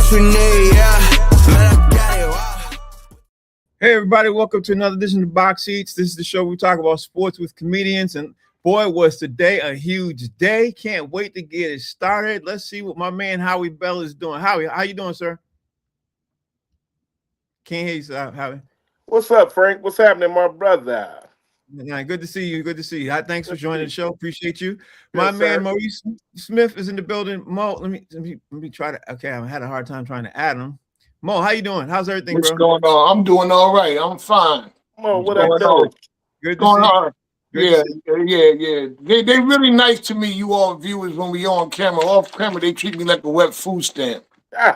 else we need, yeah. Man, I got it, wow. Hey everybody, welcome to another edition of Box Seats. This is the show we talk about sports with comedians, and boy, was today a huge day. Can't wait to get it started. Let's see what my man Howie Bell is doing. Howie, how you doing, sir? Can't hear you, Howie. What's up, Frank? What's happening, my brother? Yeah, good to see you. Good to see you. Thanks for joining the show. Appreciate you. Yes, My man sir. Maurice Smith is in the building. Mo, let me try to. Okay, I had a hard time trying to add him. Mo, how you doing? How's everything, What's bro? going on? I'm doing all right. I'm fine. Mo, what What's up, going though? on? Good to Going see you. on? Yeah. They really nice to me, you all viewers, when we on camera. Off camera, they treat me like a wet food stamp.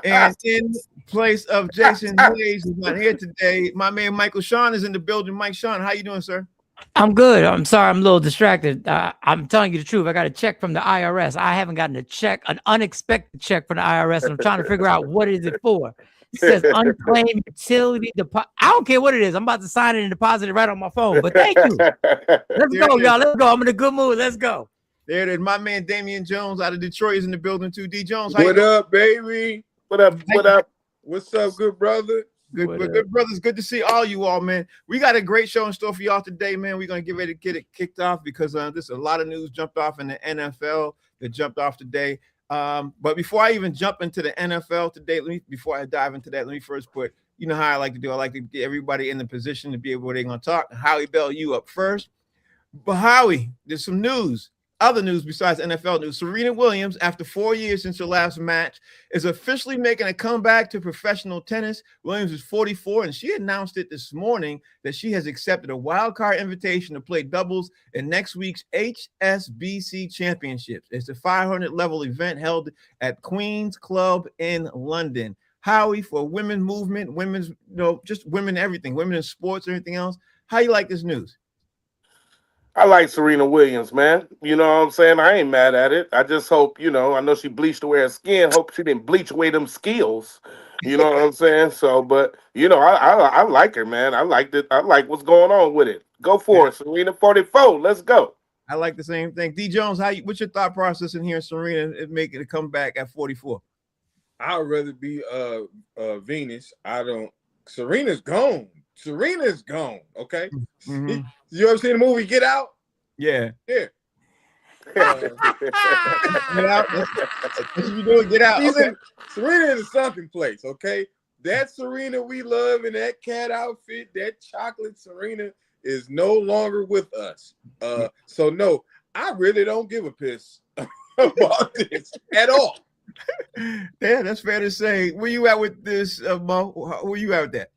And in place of Jason Hayes, who's not here today, my man Michael Sean is in the building. Mike Sean, how you doing, sir? I'm good. I'm sorry, I'm a little distracted. I'm telling you the truth. I got a check from the IRS. I haven't gotten a check, an unexpected check from the IRS, and I'm trying to figure out what is it for. It says unclaimed utility deposit. I don't care what it is. I'm about to sign it and deposit it right on my phone. But thank you. Let's go, y'all. Let's go. I'm in a good mood. Let's go. There it is. My man Damian Jones out of Detroit is in the building too. D Jones, how What up, baby? What up? What up? What's up, good brother? Good brothers. Good to see all you all, man. We got a great show in store for y'all today, man. We're gonna get ready to get it kicked off because there's a lot of news jumped off in the NFL that jumped off today. But before I even jump into the NFL today, before I dive into that, let me first put, you know how I like to do. I like to get everybody in the position to be able where they're gonna talk. Howie Bell, you up first. But Howie, there's some news. Other news besides NFL news. Serena Williams, after 4 years since her last match, is officially making a comeback to professional tennis. Williams is 44, and she announced it this morning that she has accepted a wild card invitation to play doubles in next week's HSBC Championships. It's a 500 level event held at Queen's Club in London. Howie, for women movement, women's, just women, everything, women in sports, everything else. How you like this news? I like Serena Williams, man. You know what I'm saying? I ain't mad at it. I just hope, I know she bleached away her skin. Hope she didn't bleach away them skills. You know what I'm saying? So, but, I like her, man. I liked it. I like what's going on with it. Go for it, Serena. 44. Let's go. I like the same thing. D Jones, what's your thought process in here, Serena, making a comeback at 44? I'd rather be Venus. Serena's gone. Serena's gone. Okay. Mm-hmm. You ever seen the movie Get Out? Yeah. Yeah. Get out. That's what you doing. Get out. Okay. Serena is a something place. Okay. That Serena we love in that cat outfit, that chocolate Serena is no longer with us. So no, I really don't give a piss about this at all. Yeah, that's fair to say. Where you at with this, Mo? Where you at with that?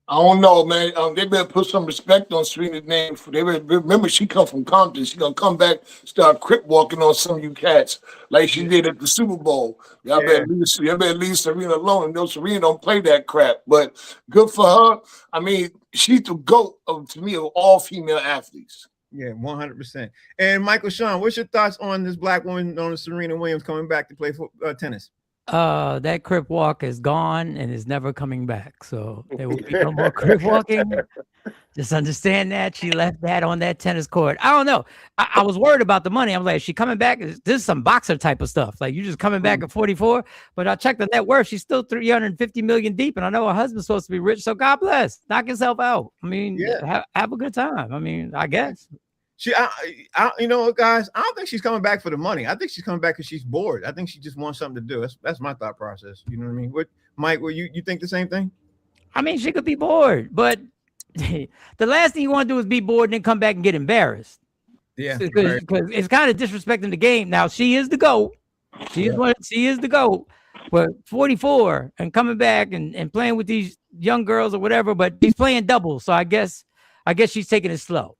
I don't know, man. They better put some respect on Serena's name. They better remember she come from Compton. She gonna come back, start crip walking on some of you cats like she did at the Super Bowl. Y'all better leave Serena alone. No, Serena don't play that crap. But good for her. I mean, she's the GOAT to me of all female athletes. Yeah, 100%. And Michael Sean, what's your thoughts on this black woman known as Serena Williams coming back to play tennis? That crip walk is gone and is never coming back. So there will be no more crip walking. Just understand that she left that on that tennis court. I don't know. I was worried about the money. I'm like, is she coming back? This is some boxer type of stuff. Like, you just coming back at 44. But I checked the net worth. She's still 350 million deep. And I know her husband's supposed to be rich. So God bless. Knock yourself out. I mean, have a good time. I mean, I guess. You know what, guys? I don't think she's coming back for the money. I think she's coming back because she's bored. I think she just wants something to do. That's my thought process. You know what I mean? Mike, you think the same thing? I mean, she could be bored, but the last thing you want to do is be bored and then come back and get embarrassed. Yeah, because it's kind of disrespecting the game. Now, she is the GOAT. She is the GOAT. But 44 and coming back and playing with these young girls or whatever, but he's playing doubles. So I guess she's taking it slow.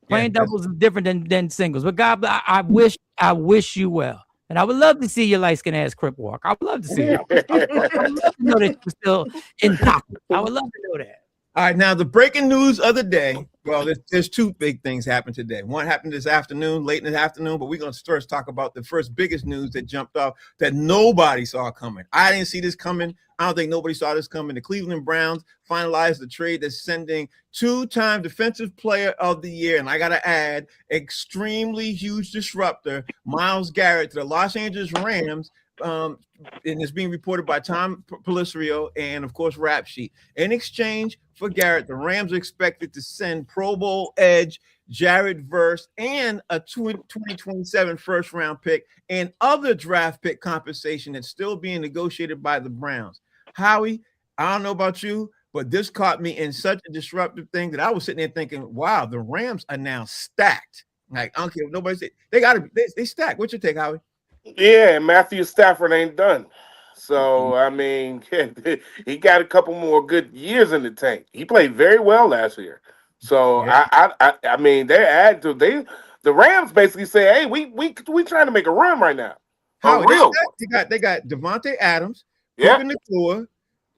Playing doubles is different than singles. But God, I wish you well. And I would love to see your light-skinned ass crip walk. I would love to see it. I would love to know that you're still in pocket. I would love to know that. All right, now the breaking news of the day. Well, there's two big things happened today. One happened this afternoon, late in the afternoon, but we're going to first talk about the first biggest news that jumped off that nobody saw coming. I didn't see this coming. I don't think nobody saw this coming. The Cleveland Browns finalized the trade that's sending two-time Defensive Player of the Year, and I got to add, extremely huge disruptor, Myles Garrett, to the Los Angeles Rams and it's being reported by Tom Pelissero and, of course, Rap Sheet. In exchange for Garrett, the Rams are expected to send Pro Bowl edge Jared Verse and a 2027 first-round pick and other draft pick compensation that's still being negotiated by the Browns. Howie, I don't know about you, but this caught me in such a disruptive thing that I was sitting there thinking, wow, the Rams are now stacked. Like, I don't care what nobody said. They got to they stacked. What's your take, Howie? Yeah, Matthew Stafford ain't done. So, I mean, he got a couple more good years in the tank. He played very well last year. So, Yeah. I mean, they're adding to the Rams basically say, hey, we trying to make a run right now. A Howie, real they got Devontae Adams, Yeah. Puka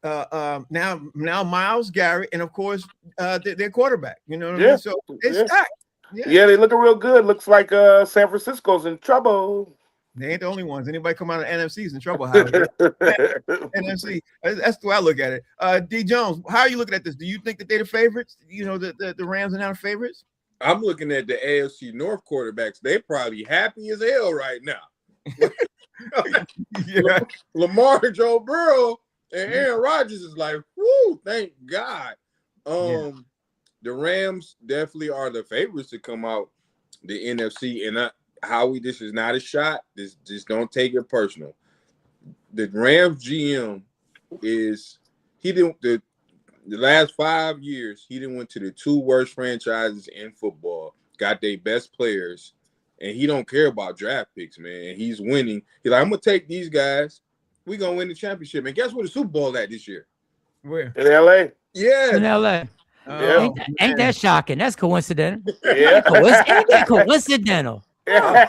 Nacua, now Myles Garrett, and of course their quarterback. You know what I mean? So they stacked. Yeah, they looking real good. Looks like San Francisco's in trouble. They ain't the only ones. Anybody come out of NFC is in trouble. Howie. NFC. That's the way I look at it. D Jones, how are you looking at this? Do you think that they're the favorites? You know, the Rams are now the favorites? I'm looking at the AFC North quarterbacks. They probably happy as hell right now. Yeah. Lamar, Joe Burrow, and Aaron Rodgers is like, whoo, thank God. The Rams definitely are the favorites to come out the NFC. And Howie, this is not a shot. Just don't take it personal. The Rams GM the last 5 years, he didn't went to the two worst franchises in football, got their best players, and he don't care about draft picks, man. He's winning. He's like, I'm gonna take these guys. We're gonna win the championship. And guess where the Super Bowl at this year? Where? In LA. Yeah. In LA. Yeah. Ain't that shocking? That's coincidental. Yeah. Ain't that coincidental? I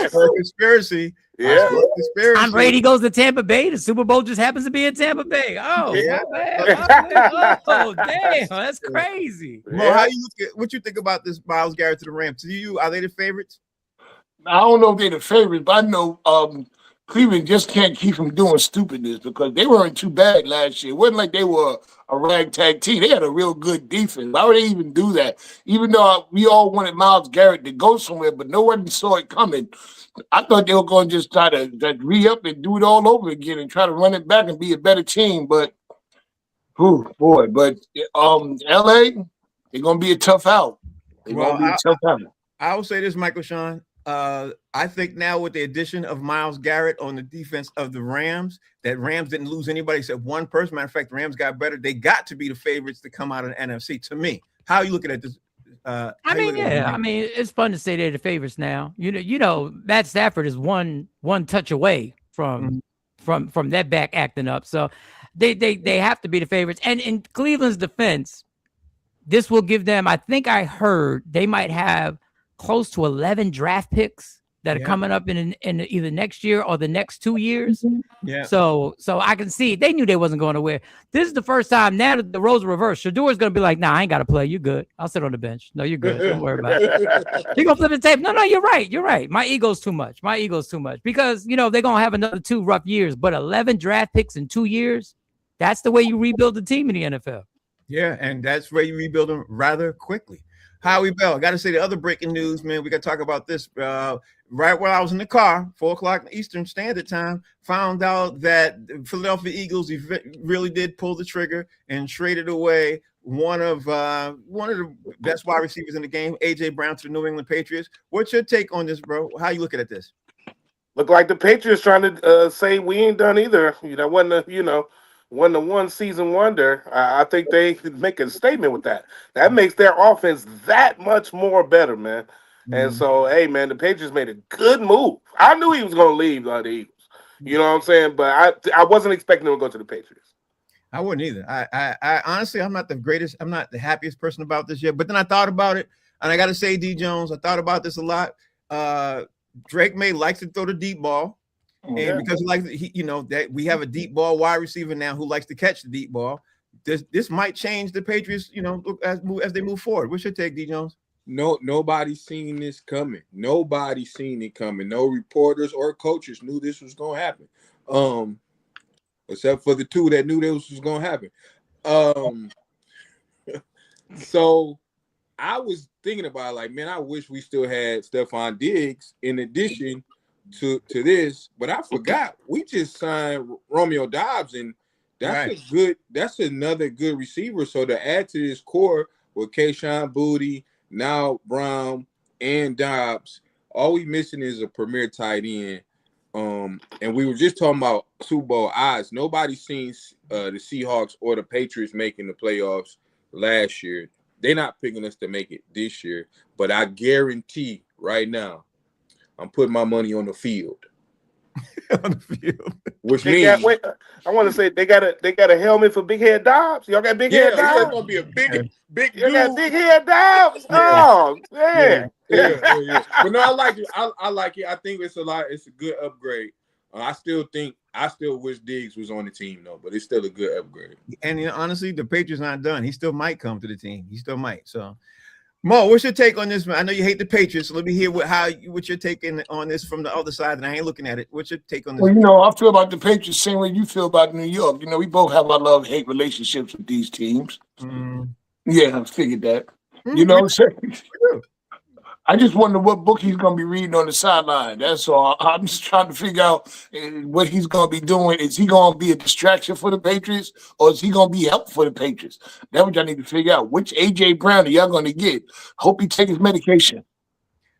saw conspiracy. Yeah. Tom Brady goes to Tampa Bay. The Super Bowl just happens to be in Tampa Bay. Oh, Yeah. oh damn, that's crazy. Mo, how you look at what you think about this Myles Garrett to the Rams? To you, are they the favorites? I don't know if they're the favorites, but I know Cleveland just can't keep from doing stupidness because they weren't too bad last year. It wasn't like they were a ragtag team. They had a real good defense. Why would they even do that? Even though we all wanted Myles Garrett to go somewhere, but no one saw it coming. I thought they were going to just try to re-up and do it all over again and try to run it back and be a better team. But, LA, they're going to be a tough out. I will say this, Michael Sean. I think now with the addition of Myles Garrett on the defense of the Rams, that Rams didn't lose anybody except one person. Matter of fact, the Rams got better. They got to be the favorites to come out of the NFC. To me, how are you looking at this? I mean, it's fun to say they're the favorites now. You know, Matt Stafford is one touch away from that back acting up. So they have to be the favorites. And in Cleveland's defense, this will give them. I think I heard they might have close to 11 draft picks that are coming up in either next year or the next 2 years. Yeah. So I can see they knew they wasn't going to win. This is the first time now that the roles are reversed. Shadour's going to be like, nah, I ain't got to play. You good. I'll sit on the bench. No, you're good. Don't worry about it. You're going to flip the tape. No, you're right. You're right. My ego's too much. Because, they're going to have another 2 rough years, but 11 draft picks in 2 years, that's the way you rebuild the team in the NFL. Yeah, and that's where you rebuild them rather quickly. Howie Bell, I got to say the other breaking news, man. We got to talk about this. Right while I was in the car, 4:00 Eastern Standard Time, found out that the Philadelphia Eagles really did pull the trigger and traded away one of the best wide receivers in the game, A.J. Brown, to the New England Patriots. What's your take on this, bro? How you looking at this? Look like the Patriots trying to say we ain't done either. Wasn't the one season wonder. I think they could make a statement with that. That makes their offense that much more better, man. And so, hey, man, the Patriots made a good move. I knew he was going to leave the Eagles. You know what I'm saying? But I wasn't expecting him to go to the Patriots. I wouldn't either. I honestly, I'm not the happiest person about this yet. But then I thought about it, and I got to say, D. Jones, I thought about this a lot. Drake May likes to throw the deep ball. And because that we have a deep ball wide receiver now who likes to catch the deep ball, this might change the Patriots, as they move forward. What's your take, D. Jones? No, nobody's seen this coming. Nobody's seen it coming. No reporters or coaches knew this was gonna happen. Except for the 2 that knew this was gonna happen. So I was thinking about, like, man, I wish we still had Stephon Diggs in addition. to this, but I forgot we just signed Romeo Dobbs, and that's another good receiver. So to add to this core with Kayshawn Boutte, now Brown and Dobbs, all we missing is a premier tight end. And we were just talking about Super Bowl odds. Nobody's seen the Seahawks or the Patriots making the playoffs last year. They're not picking us to make it this year, but I guarantee right now, I'm putting my money on the field. On the field. Which They means got, I want to say they got a helmet for big head Dobbs. Y'all got big head it's Dobbs. gonna be a big You got big head Dobbs. Oh man. Yeah. But no, I like it. I like it. I think it's a good upgrade. I still wish Diggs was on the team though, but it's still a good upgrade. And honestly, the Patriots not done. He still might come to the team. He still might. So, Mo, what's your take on this, man? I know you hate the Patriots. So let me hear what you're taking on this from the other side, and I ain't looking at it. What's your take on this? Well, I feel about the Patriots same way you feel about New York. We both have our love-hate relationships with these teams. Yeah, I figured that. You know what I'm saying? I just wonder what book he's going to be reading on the sideline. That's all. I'm just trying to figure out what he's going to be doing. Is he going to be a distraction for the Patriots, or is he going to be helpful for the Patriots? That's what y'all need to figure out. Which A.J. Brown are y'all going to get? Hope he take his medication.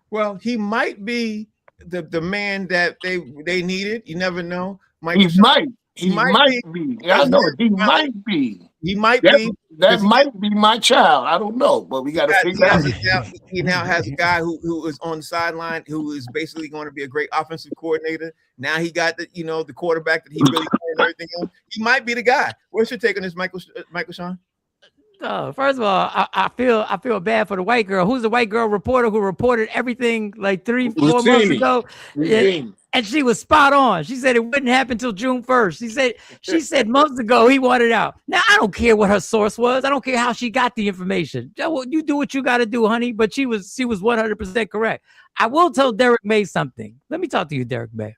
Well, he might be the man that they needed. You never know. He might be. I know it. He might be. He might be. That might be my child. I don't know, but we got to figure out. He now has a guy who is on the sideline who is basically going to be a great offensive coordinator. Now he got the quarterback that he really and everything else. He might be the guy. What's your take on this, Michael Sean? First of all, I feel bad for the white girl. Who's the white girl reporter who reported everything like 3-4 months ago? And she was spot on. She said it wouldn't happen until June 1st. She said months ago he wanted out. Now I don't care what her source was. I don't care how she got the information. You do what you got to do, honey. But she was 100% correct. I will tell Derek May something. Let me talk to you, Derek May.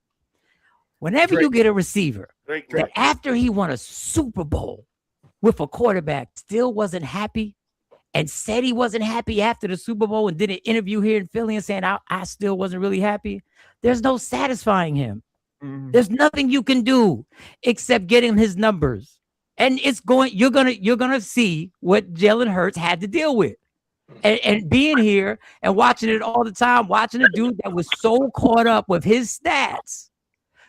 Whenever you get a receiver that after he won a Super Bowl with a quarterback still wasn't happy and said he wasn't happy after the Super Bowl and did an interview here in Philly and saying I still wasn't really happy, there's no satisfying him. There's nothing you can do except get him his numbers. And you're gonna see what Jalen Hurts had to deal with. And being here and watching it all the time, watching a dude that was so caught up with his stats,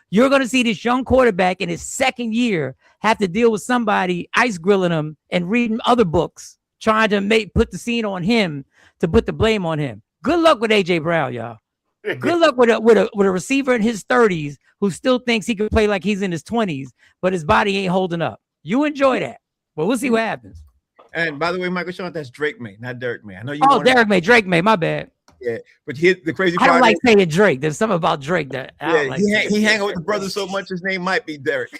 you're going to see this young quarterback in his second year have to deal with somebody ice grilling him and reading other books, trying to put the scene on him to put the blame on him. Good luck with A.J. Brown, y'all. Good luck with a receiver in his 30s who still thinks he could play like he's in his 20s, but his body ain't holding up. You enjoy that, but we'll see what happens. And by the way, Michael Sean, that's Drake May, not Derek May. I know you. Oh, Derek May, Drake May. My bad. Yeah, but here's the crazy part. I don't like saying Drake. There's something about Drake that he hang out with the brothers so much his name might be Derek.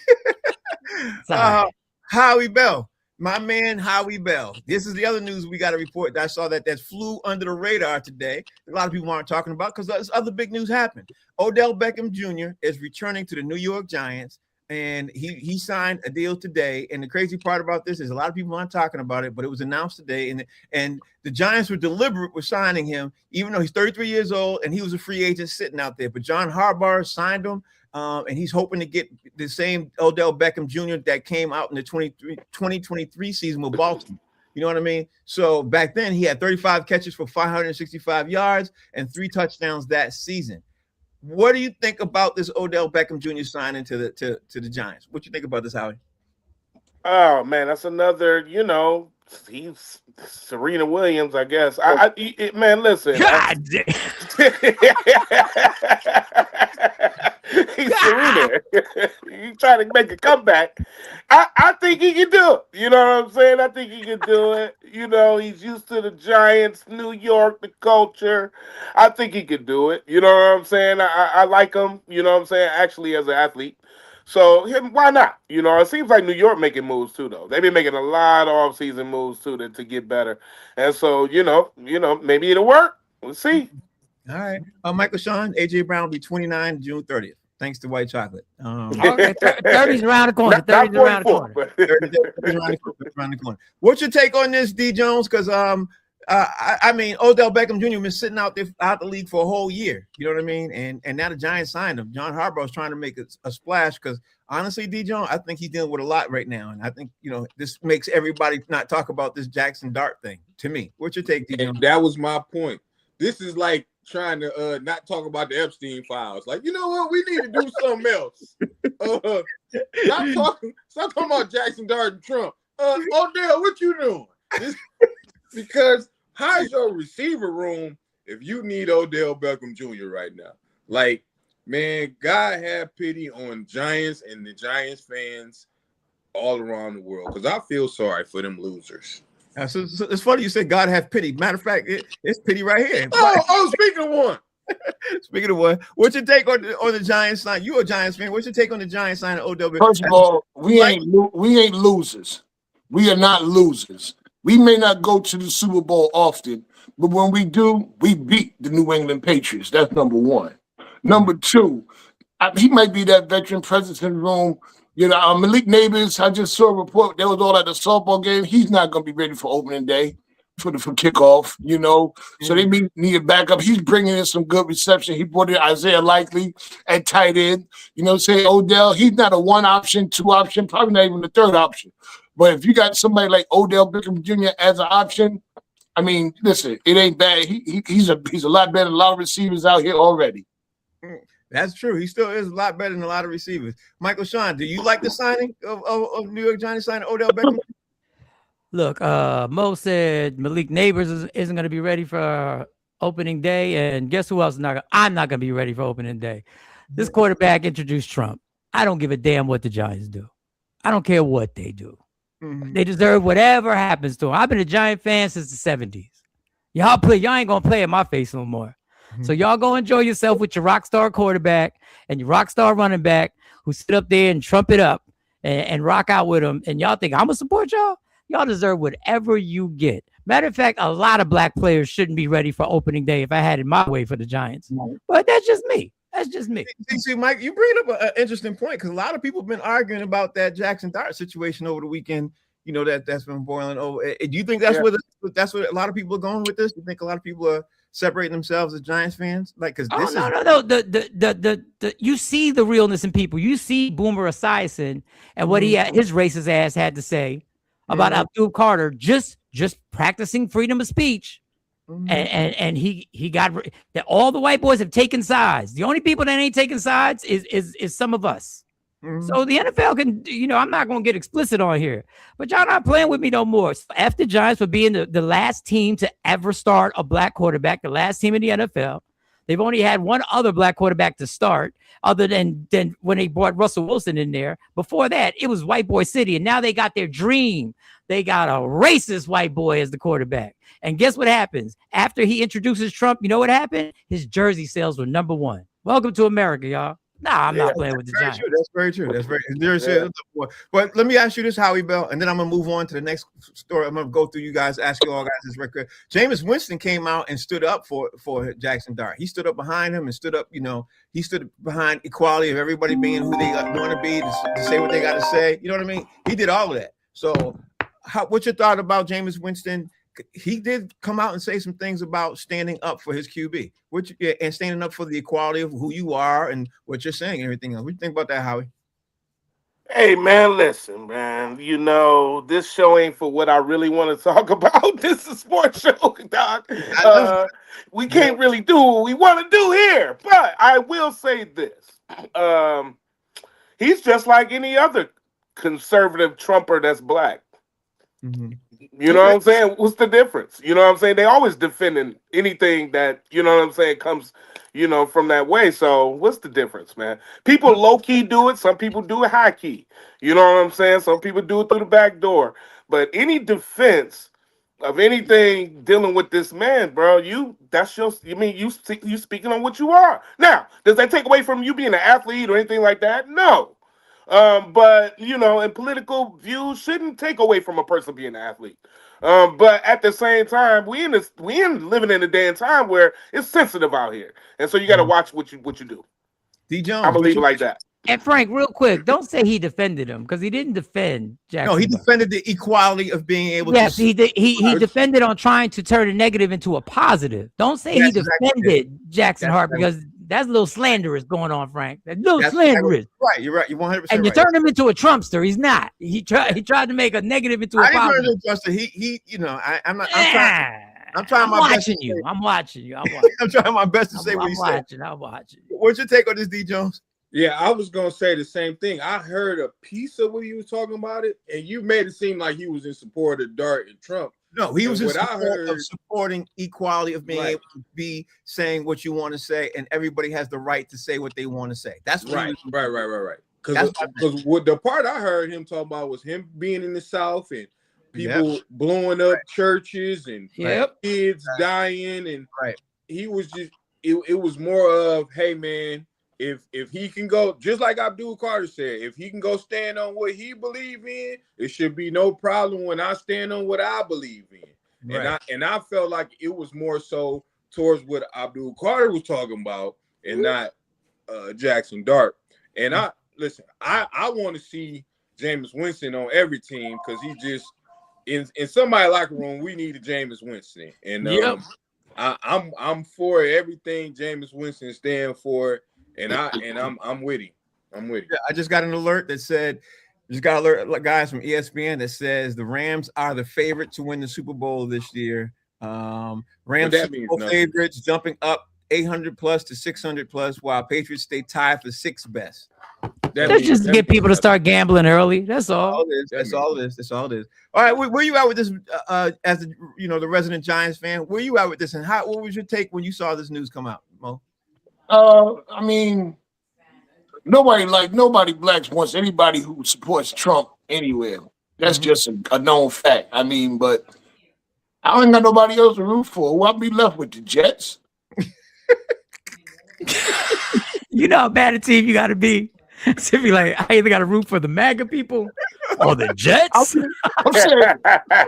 Howie Bell, my man Howie Bell. This is the other news we got to report. I saw that flew under the radar today. A lot of people aren't talking about because this other big news happened. Odell Beckham Jr. is returning to the New York Giants. And he signed a deal today. And the crazy part about this is a lot of people aren't talking about it, but it was announced today. And the Giants were deliberate with signing him, even though he's 33 years old and he was a free agent sitting out there. But John Harbaugh signed him, and he's hoping to get the same Odell Beckham Jr. that came out in the 2023 season with Baltimore. You know what I mean? So back then he had 35 catches for 565 yards and 3 touchdowns that season. What do you think about this Odell Beckham Jr. signing to the Giants? What you think about this, Howie? Oh man, that's another. He's Serena Williams, I guess. Man, listen. God damn. He's Serena. He's trying to make a comeback. I think he can do it. You know what I'm saying? I think he can do it. He's used to the Giants, New York, the culture. I think he can do it. You know what I'm saying? I like him, you know what I'm saying, actually as an athlete. So why not? It seems like New York making moves too, though. They've been making a lot of off-season moves too to get better. And so, maybe it'll work. We'll see. All right. Michael Sean, A.J. Brown will be 29 June 30th. Thanks to White Chocolate. Okay, 30's around the corner. 30's around the corner. 30's around the corner. What's your take on this, D. Jones? Because I mean, Odell Beckham Jr. been sitting out the league for a whole year. You know what I mean? And now the Giants signed him. John Harbaugh's trying to make a splash because honestly, D. Jones, I think he's dealing with a lot right now, and I think this makes everybody not talk about this Jackson Dart thing. To me, what's your take, D. Jones? And that was my point. This is like trying to not talk about the Epstein files. Like, you know what? We need to do something else. Stop talking about Jackson Dart and Trump. Odell, what you doing? Because how's your receiver room if you need Odell Beckham Jr. right now? Like, man, God have pity on Giants and the Giants fans all around the world because I feel sorry for them losers. So it's funny you said God have pity. Matter of fact, it's pity right here. Speaking of one. Speaking of one, what's your take on the Giants sign? You a Giants fan. What's your take on the Giants sign of Odell Beckham? First of all, we ain't losers. We are not losers. We may not go to the Super Bowl often, but when we do, we beat the New England Patriots. That's number one. Number two, he might be that veteran presence in the room. Malik Neighbors, I just saw a report. They was all at the softball game. He's not going to be ready for opening day, for kickoff, So they need a backup. He's bringing in some good reception. He brought in Isaiah Likely at tight end. Say Odell, he's not a one option, two option, probably not even the third option. But if you got somebody like Odell Beckham Jr. as an option, I mean, listen, it ain't bad. He's a lot better than a lot of receivers out here already. That's true. He still is a lot better than a lot of receivers. Michael Sean, do you like the signing of New York Giants signing Odell Beckham? Look, Mo said Malik Neighbors isn't going to be ready for opening day, and guess who else I'm not going to be ready for opening day. This quarterback introduced Trump. I don't give a damn what the Giants do. I don't care what they do. Mm-hmm. They deserve whatever happens to them. I've been a Giant fan since the 70s. Y'all ain't going to play in my face no more. Mm-hmm. So y'all go enjoy yourself with your rock star quarterback and your rock star running back who sit up there and trump it up and rock out with them. And y'all think I'm going to support y'all? Y'all deserve whatever you get. Matter of fact, a lot of black players shouldn't be ready for opening day if I had it my way for the Giants. Mm-hmm. But that's just me. That's just me. See, Mike, you bring up an interesting point because a lot of people have been arguing about that Jackson Dart situation over the weekend. That's been boiling over. Do you think that's what a lot of people are going with this? Do you think a lot of people are separating themselves as Giants fans? Like, because no. You see the realness in people. You see Boomer Esiason and what his racist ass had to say about Abdul Carter just practicing freedom of speech. Mm-hmm. And he got that all the white boys have taken sides. The only people that ain't taking sides is some of us. Mm-hmm. So the NFL can, I'm not going to get explicit on here, but y'all not playing with me no more. So F the Giants for being the last team to ever start a black quarterback, the last team in the NFL. They've only had one other black quarterback to start other than when they brought Russell Wilson in there. Before that, it was white boy city. And now they got their dream. They got a racist white boy as the quarterback. And guess what happens? After he introduces Trump, you know what happened? His jersey sales were number one. Welcome to America, y'all. Nah, I'm not playing with the Giants. That's very true. That's very true. But let me ask you this, Howie Bell, and then I'm going to move on to the next story. I'm going to go through you guys, ask you all guys this record. Jameis Winston came out and stood up for Jackson Dart. He stood up behind him and stood up, he stood behind equality of everybody being who they want to be, to say what they got to say. You know what I mean? He did all of that. So what's your thought about Jameis Winston? He did come out and say some things about standing up for his QB, and standing up for the equality of who you are and what you're saying and everything else. What do you think about that, Howie? Hey, man, listen, man. This show ain't for what I really want to talk about. This is a sports show, dog. We can't really do what we want to do here. But I will say this. He's just like any other conservative Trumper that's black. Mm-hmm. You know what I'm saying? What's the difference? You know what I'm saying? They always defending anything that, comes, from that way. So what's the difference, man? People low-key do it. Some people do it high-key. You know what I'm saying? Some people do it through the back door. But any defense of anything dealing with this man, bro, you speaking on what you are. Now, does that take away from you being an athlete or anything like that? No. But and political views shouldn't take away from a person being an athlete. But at the same time, we living in a day and time where it's sensitive out here, and so you got to watch what you do. D. Jones, I'm gonna leave it like that. And Frank, real quick, don't say he defended him because he didn't defend Jackson. No, he Dart. defended the equality of being able Yes, to. he did. He defended on trying to turn a negative into a positive. Don't say he defended Jackson Hart because that's a little slanderous going on, Frank. That's a little slanderous. Right, you're right. You're 100% And you right. turned him into a Trumpster. He's not. He tried to make a negative into a I didn't turn positive. him into a Trumpster. He, you know, I'm not. I'm trying my best. watching you. I'm watching you. I'm watching. I'm trying my best to say what he said. I'm watching. What's your take on this, D. Jones? Yeah, I was gonna say the same thing. I heard a piece of what he was talking about it, and you made it seem like he was in support of Dart and Trump. No, he was in what I support heard- of supporting equality of being able to be saying what you want to say, and everybody has the right to say what they want to say. That's what Right. That's Because what the part I heard him talk about was him being in the South and people blowing up churches and kids dying, and he was just it was more of, hey man, if he can go, just like Abdul Carter said, if he can go stand on what he believe in, it should be no problem when I stand on what I believe in. And I felt like it was more so towards what Abdul Carter was talking about and not Jackson Dart. And I want to see Jameis Winston on every team because he just in somebody's locker room, we need a Jameis Winston. And I'm for everything Jameis Winston stand for. And I'm with him. I just got an alert that said, guys from ESPN that says the Rams are the favorite to win the Super Bowl this year. Rams Super Bowl favorites jumping up 800 plus to 600 plus, while Patriots stay tied for sixth best. That's just to get people to start gambling early. That's all. That's all it is. All right, where you at with this? As the resident Giants fan, where you at with this? And what was your take when you saw this news come out, Mo? I mean, nobody blacks wants anybody who supports Trump anywhere. That's just a known fact. I mean, but I ain't got nobody else to root for. Who I'll be left with? The Jets. You know how bad a team you got to be to be like, I either got to root for the MAGA people or the Jets. I'm saying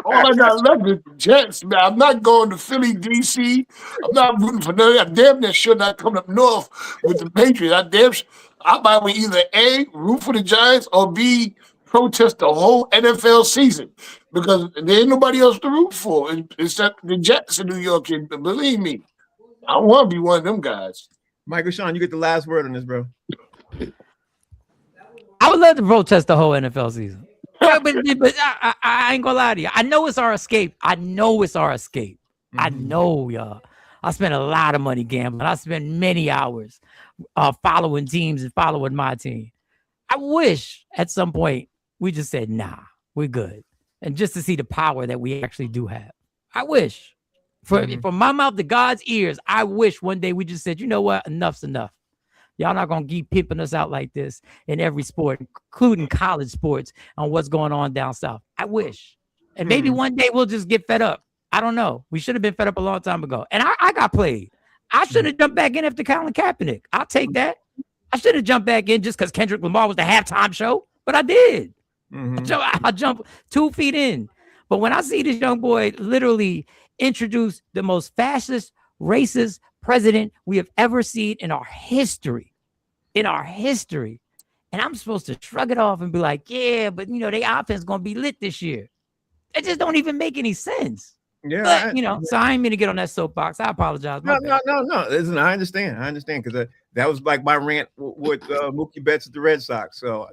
all I got left is the Jets, man. I'm not going to Philly, DC. I'm not rooting for none of that. Damn near sure not coming up north with the Patriots. I might be either A, root for the Giants, or B, protest the whole NFL season because there ain't nobody else to root for except the Jets in New York. And believe me, I want to be one of them guys. Michael Sean, you get the last word on this, bro. I would love to protest the whole NFL season. But I ain't gonna lie to you. I know it's our escape. I know, y'all. I spent a lot of money gambling. I spent many hours following teams and following my team. I wish at some point we just said, nah, we're good. And just to see the power that we actually do have. I wish. From my mouth to God's ears, I wish one day we just said, you know what? Enough's enough. Y'all not going to keep pimping us out like this in every sport, including college sports, on what's going on down south. I wish. And maybe one day we'll just get fed up. I don't know. We should have been fed up a long time ago. And I got played. I should have jumped back in after Colin Kaepernick. I'll take that. I should have jumped back in just because Kendrick Lamar was the halftime show, but I did. I jumped 2 feet in. But when I see this young boy literally introduce the most fascist, racist president we have ever seen in our history, and I'm supposed to shrug it off and be like, yeah, but their offense is going to be lit this year. It just don't even make any sense. Yeah, but, so I ain't mean to get on that soapbox. I apologize. No. Listen, I understand because that was like my rant with Mookie Betts at the Red Sox. So,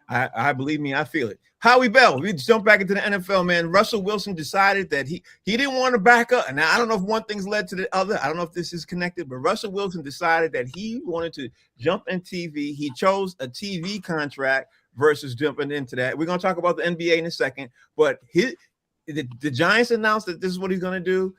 I believe me, I feel it. Howie Bell, we jump back into the NFL, man. Russell Wilson decided that he didn't want to back up. Now, I don't know if one thing's led to the other. I don't know if this is connected, but Russell Wilson decided that he wanted to jump in TV. He chose a TV contract versus jumping into that. We're going to talk about the NBA in a second, but the Giants announced that this is what he's going to do.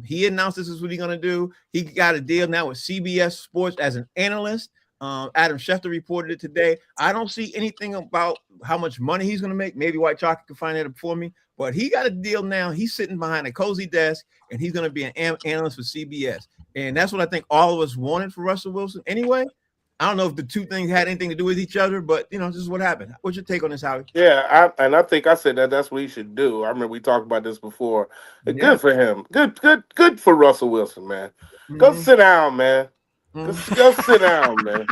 He announced this is what he's going to do. He got a deal now with CBS Sports as an analyst. Adam Schefter reported it today. I don't see anything about how much money he's going to make. Maybe White Chalk can find that up for me. But he got a deal now. He's sitting behind a cozy desk, and he's going to be an analyst for CBS. And that's what I think all of us wanted for Russell Wilson. Anyway, I don't know if the two things had anything to do with each other, but, this is what happened. What's your take on this, Howie? Yeah, I think I said that's what he should do. I remember we talked about this before. Yeah. Good for him. Good for Russell Wilson, man. Go sit down, man. Go sit down, man.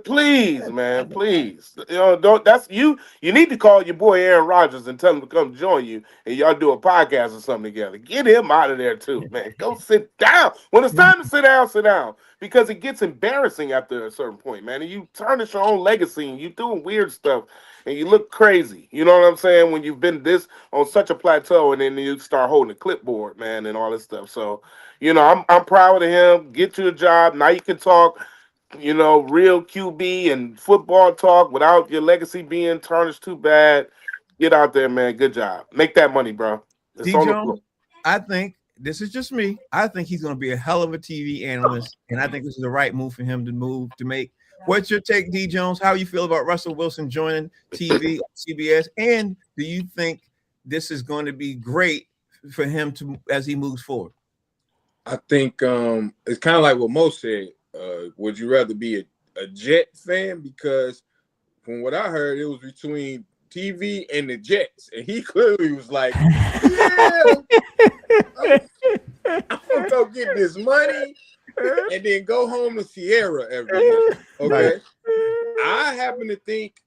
Please, man, please. Don't. That's you. You need to call your boy Aaron Rodgers and tell him to come join you, and y'all do a podcast or something together. Get him out of there too, man. Go sit down. When it's time to sit down, sit down. Because it gets embarrassing after a certain point, man. And you tarnish your own legacy, and you doing weird stuff, and you look crazy. You know what I'm saying? When you've been this on such a plateau, and then you start holding a clipboard, man, and all this stuff. So, I'm proud of him. Get you a job. Now you can talk, real QB and football talk without your legacy being tarnished too bad. Get out there, man. Good job. Make that money, bro. It's D. on the Jones, floor. I think this is just me. I think he's going to be a hell of a TV analyst, and I think this is the right move for him to make. What's your take, D. Jones? How you feel about Russell Wilson joining TV, CBS, and do you think this is going to be great for him as he moves forward? I think it's kind of like what Mo said. Would you rather be a Jet fan? Because from what I heard, it was between TV and the Jets, and he clearly was like, "Yeah, I'm gonna go get this money and then go home to Sierra every month." Okay, I happen to think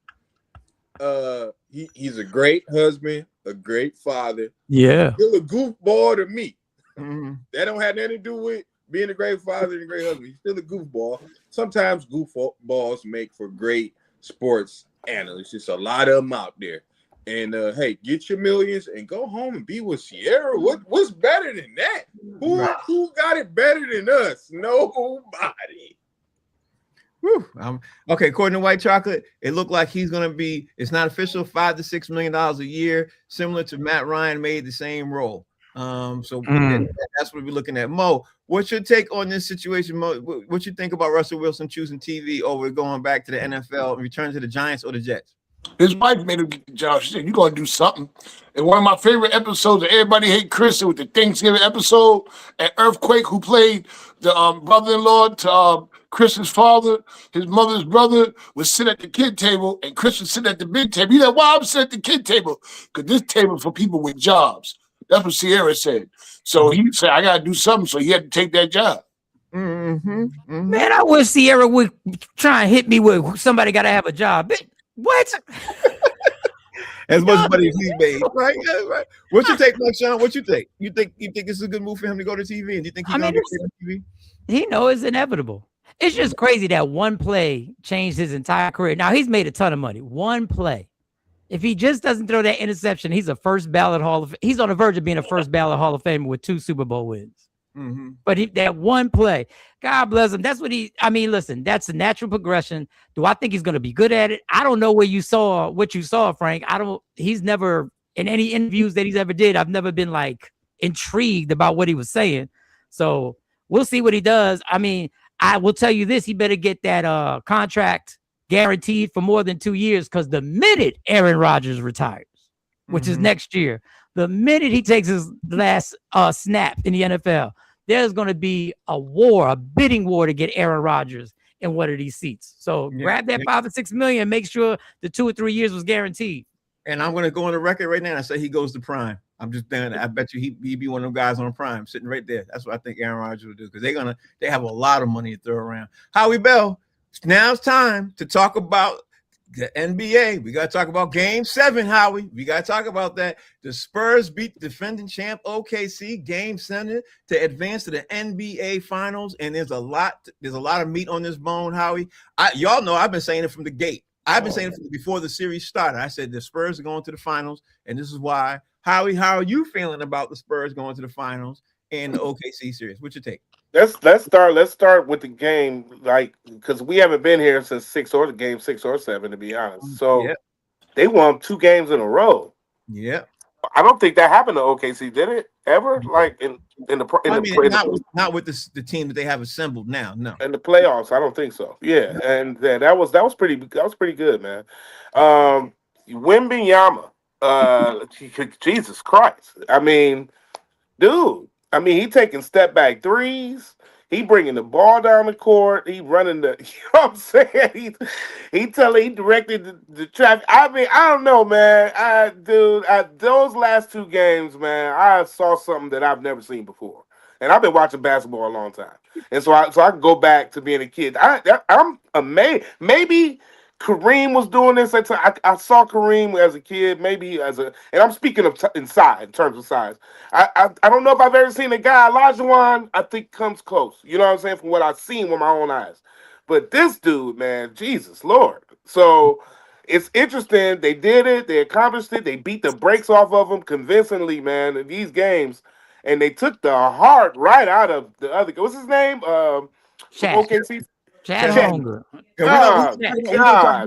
he's a great husband, a great father. Yeah, Still a goofball to me. Mm-hmm. That don't have nothing to do with being a great father and a great husband. He's still a goofball. Sometimes goofballs make for great sports analysts. There's a lot of them out there. And hey, get your millions and go home and be with Sierra. What's better than that? Who got it better than us? Nobody. Whew. Okay, according to White Chocolate, it looked like he's going to be, it's not official, $5 to $6 million a year, similar to Matt Ryan made the same role. That's what we're looking at. Mo, what's your take on this situation? Mo, what you think about Russell Wilson choosing TV over going back to the NFL and returning to the Giants or the Jets? His wife made him get the job. She said, "You're gonna do something." And one of my favorite episodes of Everybody Hate Chris, it was the Thanksgiving episode, and Earthquake, who played the brother-in-law to Chris's father, his mother's brother, was sitting at the kid table, and Chris was sitting at the big table. He's like, "Why I'm sitting at the kid table? Because this table for people with jobs." That's what Sierra said. So he said, "I gotta do something," so he had to take that job. Mm-hmm. Mm-hmm. man, I wish Sierra would try and hit me with somebody got to have a job. What? As much money as he made, right? Yeah, right. What's your take, Sean? What you think? You think this is a good move for him to go to TV? And do you think he's going to get on TV? He knows it's inevitable. It's just crazy that one play changed his entire career. Now he's made a ton of money. One play. If he just doesn't throw that interception, he's a first ballot he's on the verge of being a first ballot Hall of Famer with 2 Super Bowl wins. Mm-hmm. But that one play, God bless him. That's what listen, that's a natural progression. Do I think he's going to be good at it? I don't know what you saw, Frank. He's never, in any interviews that he's ever did, I've never been like intrigued about what he was saying. So we'll see what he does. I mean, I will tell you this, he better get that contract guaranteed for more than 2 years, because the minute Aaron Rodgers retires, which is next year, the minute he takes his last snap in the NFL, there's going to be a bidding war to get Aaron Rodgers in one of these seats. So grab that $5 or $6 million and make sure the 2 or 3 years was guaranteed. And I'm going to go on the record right now and I say he goes to Prime. I'm just saying, I bet you he'd be one of them guys on Prime sitting right there. That's what I think Aaron Rodgers will do, because they have a lot of money to throw around. Howie Bell, now it's time to talk about the NBA. We got to talk about Game 7, Howie. We got to talk about that. The Spurs beat the defending champ OKC Game 7 to advance to the NBA Finals, and there's a lot of meat on this bone, Howie. Y'all know I've been saying it from the gate. I've been saying it before the series started. I said the Spurs are going to the finals, and this is why. Howie, how are you feeling about the Spurs going to the finals and the OKC series? What's your take? Let's start with the game, like, because we haven't been here since game 6 or 7, to be honest. So they won 2 games in a row. Yeah, I don't think that happened to OKC, did it ever? Like not with the team that they have assembled now. No, in the playoffs, I don't think so. Yeah, and that was pretty good, man. Wembanyama, Jesus Christ! I mean, dude. I mean, he taking step back threes. He bringing the ball down the court. He running the, you know what I'm saying? He directed the traffic. I mean, I don't know, man. Those last 2 games, man, I saw something that I've never seen before. and I've been watching basketball a long time, and so I can go back to being a kid. I'm amazed. Maybe Kareem was doing this. I saw Kareem as a kid, maybe and I'm speaking of in terms of size. I don't know if I've ever seen a guy, Olajuwon, I think comes close. You know what I'm saying? From what I've seen with my own eyes. But this dude, man, Jesus Lord. So it's interesting. They did it. They accomplished it. They beat the brakes off of them convincingly, man, in these games. And they took the heart right out of the other. What's his name? From Chat. OKC. Chat Chet. Holmgren. God,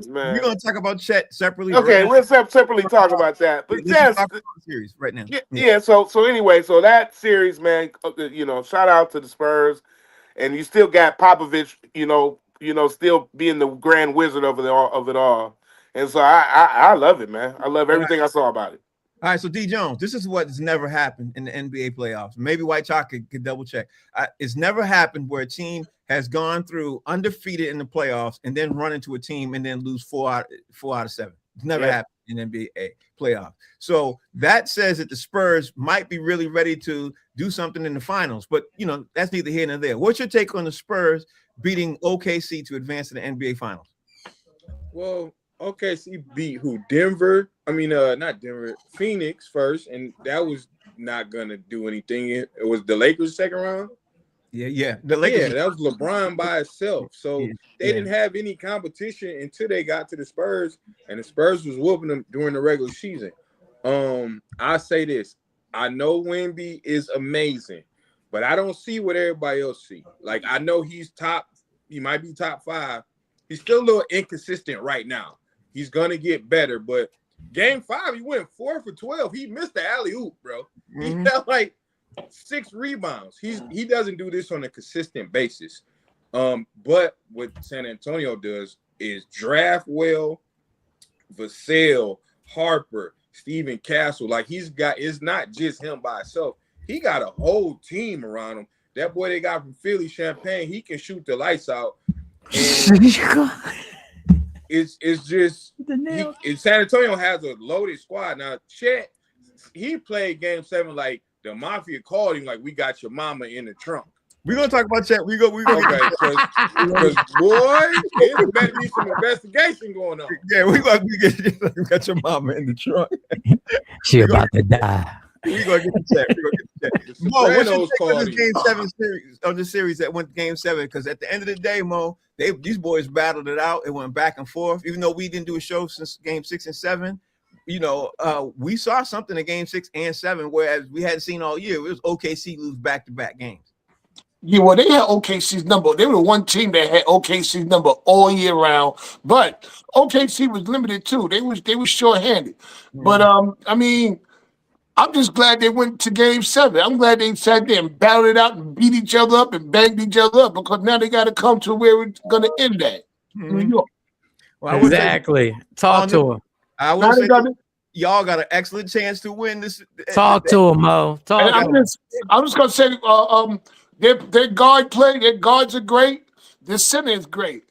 man. We're gonna talk about Chet separately. Okay, right we'll separately talk about that. But Let's just talk about the series right now. yeah. So anyway, so that series, man. Shout out to the Spurs, and you still got Popovich. Still being the grand wizard of it all. And so I love it, man. I love everything I saw about it. All right, so D Jones, this is what's never happened in the NBA playoffs. Maybe White Chalk could double check. It's never happened where a team has gone through undefeated in the playoffs and then run into a team and then lose four out of 7. It's never happened in NBA playoffs. So that says that the Spurs might be really ready to do something in the finals. But that's neither here nor there. What's your take on the Spurs beating OKC to advance to the NBA finals? Well, OKC beat who? Not Denver, Phoenix first, and that was not gonna do anything. It was the Lakers second round. Yeah. The Lakers. Yeah, that was LeBron by itself. So they didn't have any competition until they got to the Spurs, and the Spurs was whooping them during the regular season. I say this: I know Wemby is amazing, but I don't see what everybody else see. Like, I know he might be top 5. He's still a little inconsistent right now. He's gonna get better, but game 5, he went 4 for 12. He missed the alley-oop, bro. He had like 6 rebounds. He doesn't do this on a consistent basis. But what San Antonio does is draft well, Vassell, Harper, Steven Castle. Like, it's not just him by himself. He got a whole team around him. That boy they got from Philly, Champagne, he can shoot the lights out. And it's just San Antonio has a loaded squad. Now, Chet, he played game 7 like the Mafia called him, like, we got your mama in the trunk. We're gonna talk about Chet. We go. Okay, because boy, it better be some investigation going on. Yeah, we got your mama in the trunk. She about to die. We're gonna get the Chet. Mo, what's your take on this game 7 series? On this series that went to game 7? Because at the end of the day, Mo, these boys battled it out. It went back and forth. Even though we didn't do a show since game 6 and 7, we saw something in game 6 and 7, whereas we hadn't seen all year. It was OKC lose back-to-back games. Yeah, well, they had OKC's number. They were the one team that had OKC's number all year round. But OKC was limited too. They was short-handed. But I'm just glad they went to game 7. I'm glad they sat there and battled it out and beat each other up and banged each other up, because now they got to come to where we're going to end at. New York. Well, exactly. Talk to him. I will say y'all got an excellent chance to win this. Talk to him, Mo. I'm just going to say their guard play, their guards are great. Their center is great.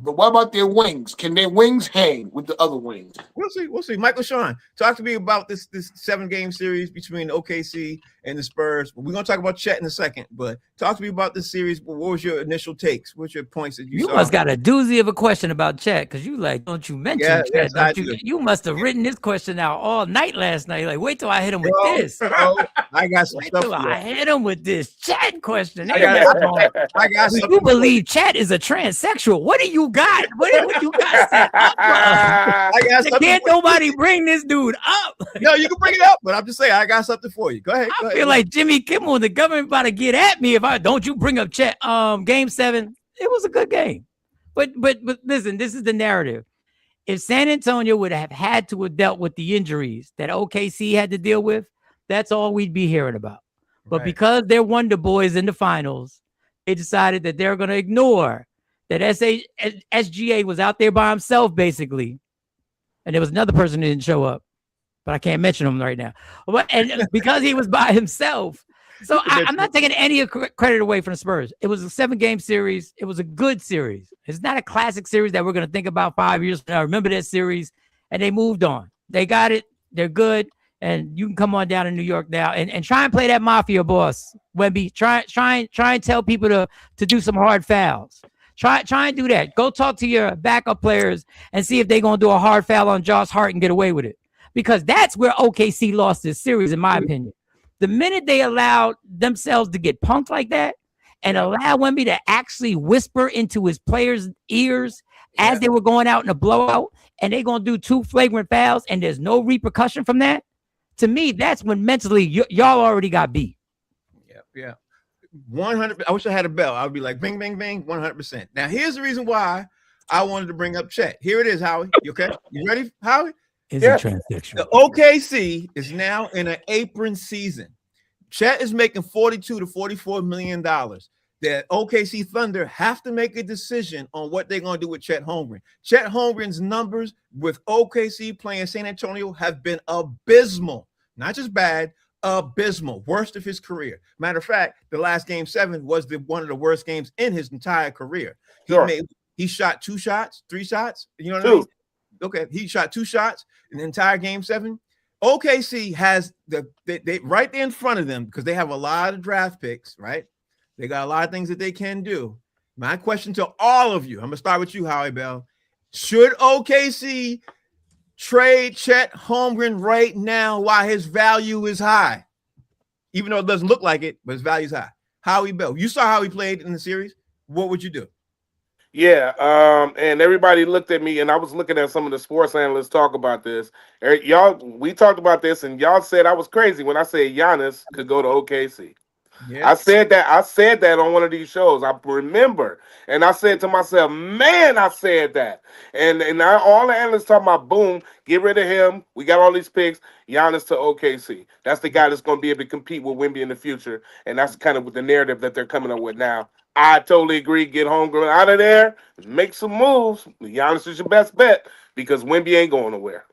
But what about their wings? Can their wings hang with the other wings? We'll see. Michael Sean, talk to me about this 7-game series between OKC and the Spurs. We're gonna talk about Chet in a second, but talk to me about this series. What was your initial takes? What's your points that you saw? Must got a doozy of a question about Chet, because you don't you mention Chet? Yes, you must have written this question out all night last night. Like, wait till I hit him with this. I got some stuff. I hit him with this Chet question. I got something. You believe Chet is a transsexual? What do you got? What you got set up? I got something. Can't nobody bring this dude up? No, you can bring it up, but I'm just saying I got something for you. Go ahead. I feel like Jimmy Kimmel and the government about to get at me if I don't you bring up Chet. Game 7, it was a good game. But listen, this is the narrative. If San Antonio would have had to have dealt with the injuries that OKC had to deal with, that's all we'd be hearing about. But because they're Wonder Boys in the finals, they decided that they're going to ignore that SGA was out there by himself, basically. And there was another person who didn't show up, but I can't mention him right now. And because he was by himself. So I'm not taking any credit away from the Spurs. It was a 7-game series. It was a good series. It's not a classic series that we're going to think about 5 years from now. Remember that series, and they moved on. They got it. They're good. and you can come on down to New York now and try and play that mafia boss, Wemby. Try and tell people to do some hard fouls. Try and do that. Go talk to your backup players and see if they're gonna do a hard foul on Josh Hart and get away with it. Because that's where OKC lost this series, in my opinion. The minute they allowed themselves to get punked like that and allow Wemby to actually whisper into his players' ears as they were going out in a blowout, and they're gonna do 2 flagrant fouls, and there's no repercussion from that. To me, that's when mentally y'all already got beat. Yeah. 100. I wish I had a bell. I would be like, bing, bing, bing, 100%. Now, here's the reason why I wanted to bring up Chet. Here it is, Howie. You okay? You ready, Howie? Is it transsexual? The OKC is now in an apron season. Chet is making $42 to $44 million. The OKC Thunder have to make a decision on what they're going to do with Chet Holmgren. Chet Holmgren's numbers with OKC playing San Antonio have been abysmal. Not just bad, abysmal. Worst of his career. Matter of fact, the last game 7 was one of the worst games in his entire career. He shot 2 shots, 3 shots. You know what I mean? Okay, he shot 2 shots in the entire game 7. OKC has they right there in front of them because they have a lot of draft picks, right? They got a lot of things that they can do. My question to all of you, I'm gonna start with you, Howie Bell. Should OKC trade Chet Holmgren right now while his value is high? Even though it doesn't look like it, but his value is high. Howie Bell, you saw how he played in the series. What would you do? Yeah, and everybody looked at me, and I was looking at some of the sports analysts talk about this. We talked about this, and y'all said I was crazy when I said Giannis could go to OKC. Yes. I said that on one of these shows. I remember, and I said to myself, "Man, I said that." And all the analysts talking about, boom, get rid of him. We got all these picks. Giannis to OKC. That's the guy that's going to be able to compete with Wemby in the future, and that's kind of the narrative that they're coming up with now. I totally agree. Get Holmgren out of there. Make some moves. Giannis is your best bet because Wemby ain't going nowhere.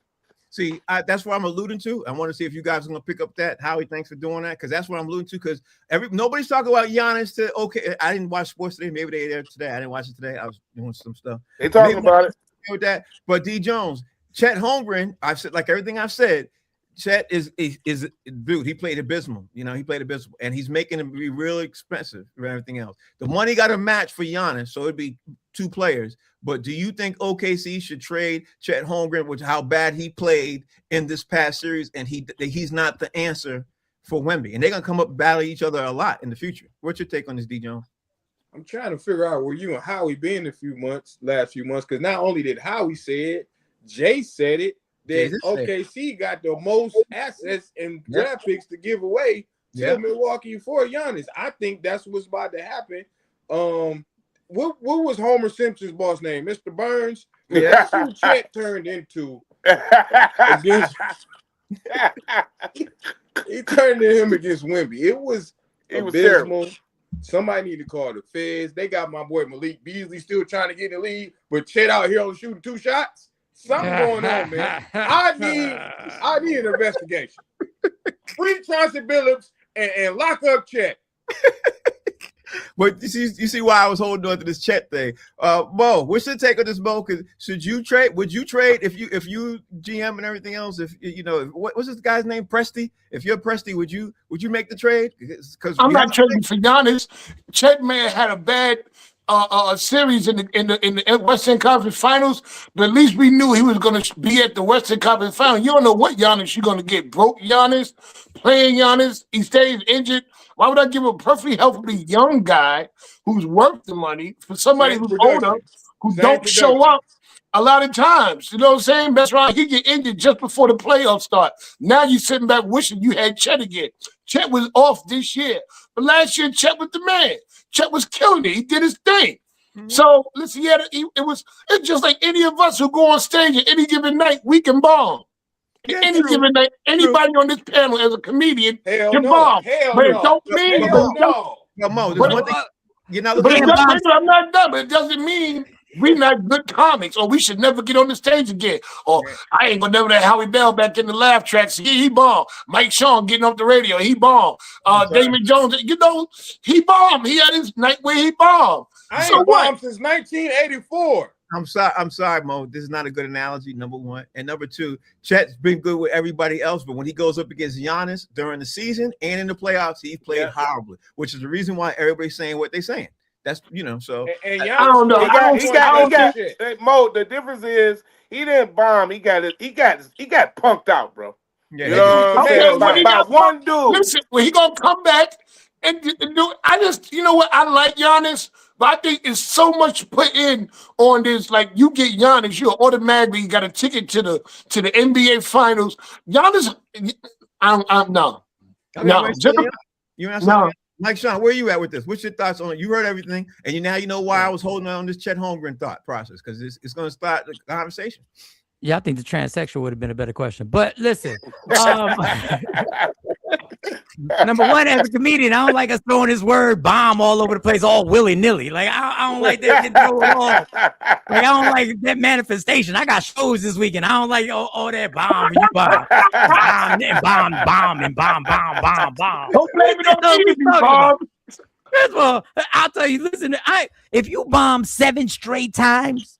See, that's what I'm alluding to. I want to see if you guys are going to pick up that. Howie, thanks for doing that, because that's what I'm alluding to. Because nobody's talking about Giannis to okay. I didn't watch sports today. Maybe they're there today. I didn't watch it today. I was doing some stuff. They talking about it with that. But D Jones, Chet Holmgren, I've said like everything I've said. Chet is dude. He played abysmal. You know, he played abysmal, and he's making him be really expensive for everything else. The money got a match for Giannis, so it'd be 2 players. But do you think OKC should trade Chet Holmgren with how bad he played in this past series, and he's not the answer for Wemby, and they're gonna come up battle each other a lot in the future? What's your take on this, D Jones? I'm trying to figure out where you and Howie been last few months, because not only did Howie say it, Jay said it. That OKC got the most assets and draft picks to give away to Milwaukee for Giannis. I think that's what's about to happen. What was Homer Simpson's boss name? Mr. Burns? Yeah. That's who Chet turned into. He turned to him against Wemby. It was abysmal. Somebody need to call the feds. They got my boy Malik Beasley still trying to get in the league, but Chet out here only shooting 2 shots. Something going on, man. I need an investigation. Free Chauncey Billups and lock up Chet. But you see why I was holding on to this Chet thing. Mo, what's your take on this, Mo? Because would you trade if you GM and everything else? If you know, what's this guy's name? Presti? If you're Presti, would you make the trade? Because I'm not trading for Giannis. Chet man had a bad series in the Western Conference Finals, but at least we knew he was going to be at the Western Conference Finals. You don't know what Giannis you're going to get. Broke Giannis, playing Giannis, he stays injured. Why would I give a perfectly healthy young guy who's worth the money for somebody who's older, who don't show up a lot of times? You know what I'm saying? That's right. He get injured just before the playoffs start. Now you're sitting back wishing you had Chet again. Chet was off this year, but last year Chet was the man. Chet was killing it. He did his thing. Mm-hmm. So listen, it's just like any of us who go on stage at any given night, we can bomb. Yeah, any given night, anybody on this panel as a comedian can bomb. But it don't mean I'm not done, but it doesn't mean we're not good comics, or we should never get on the stage again. Or I ain't gonna never let Howie Bell back in the laugh tracks. He bombed. Mike Sean getting off the radio. He bombed. Damon Jones, he bombed. He had his night where he bombed. I ain't bombed since 1984. I'm sorry, Mo. This is not a good analogy, number one. And number two, Chet's been good with everybody else, but when he goes up against Giannis during the season and in the playoffs, he's played horribly, which is the reason why everybody's saying what they're saying. That's so. And I don't know. Giannis I don't got shit. Mo. The difference is he didn't bomb. He got punked out, bro. Yeah, You know what I'm saying? By one dude. Listen, well, he gonna come back and do. I just, you know what? I like Giannis, but I think it's so much put in on this. Like you get Giannis, you automatically got a ticket to the NBA Finals. Giannis, I'm no. No. Mike Sean, where are you at with this? What's your thoughts on it? You heard everything, and you know why I was holding on this Chet Holmgren thought process, because it's going to start the conversation. Yeah, I think the transsexual would have been a better question. But listen, number one, as a comedian, I don't like us throwing this word bomb all over the place, all willy-nilly. Like, I don't like that. Like, I don't like that manifestation. I got shows this weekend. I don't like all that bomb. You bomb. Bomb. Don't blame it on me, Bob. First of all, I'll tell you, listen, if you bomb 7 straight times,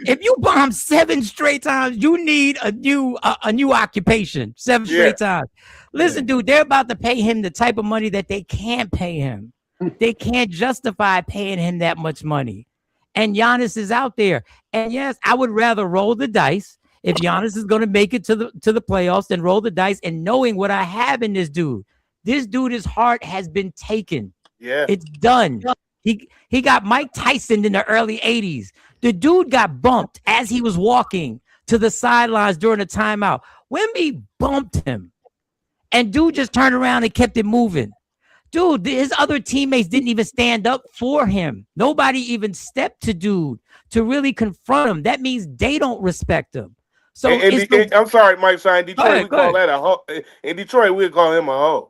if you bomb 7 straight times, you need a new occupation. 7 straight times. Listen, dude, they're about to pay him the type of money that they can't pay him. They can't justify paying him that much money. And Giannis is out there. And yes, I would rather roll the dice if Giannis is going to make it to the playoffs than roll the dice and knowing what I have in this dude. This dude, his heart has been taken. Yeah, it's done. He got Mike Tyson in the early 80s. The dude got bumped as he was walking to the sidelines during a timeout. Wemby bumped him. And dude just turned around and kept it moving. Dude, his other teammates didn't even stand up for him. Nobody even stepped to dude to really confront him. That means they don't respect him. So I'm sorry, Mike Shine. Detroit, call that a hoe. In Detroit, we call him a hoe.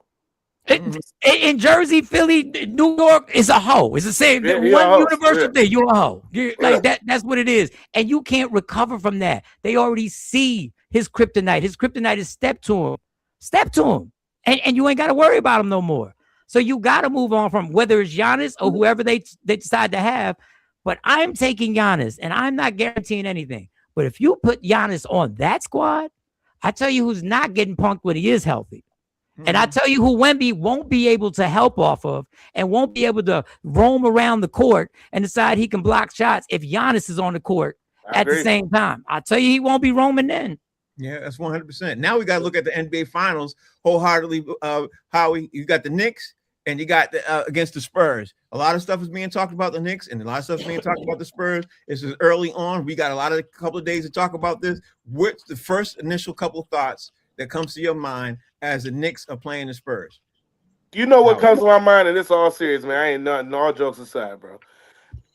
In Jersey, Philly, New York, it's a hoe. It's the same one universal thing. You're a hoe. Like that's what it is. And you can't recover from that. They already see his kryptonite. His kryptonite is step to him. Step to him. And you ain't got to worry about him no more. So you got to move on from whether it's Giannis or whoever they decide to have. But I'm taking Giannis, and I'm not guaranteeing anything. But if you put Giannis on that squad, I tell you who's not getting punked when he is healthy. And I tell you who Wemby won't be able to help off of and won't be able to roam around the court and decide he can block shots if Giannis is on the court at the same time. I tell you, he won't be roaming then. Yeah, that's 100%. Now we got to look at the NBA Finals wholeheartedly. Howie, you got the Knicks and you got the, against the Spurs. A lot of stuff is being talked about the Knicks and a lot of stuff is being talked about the Spurs. This is early on. We got a couple of days to talk about this. What's the first initial couple thoughts that comes to your mind as the Knicks are playing the Spurs? You know what comes to my mind, and it's all serious, man. I ain't nothing, all jokes aside, bro.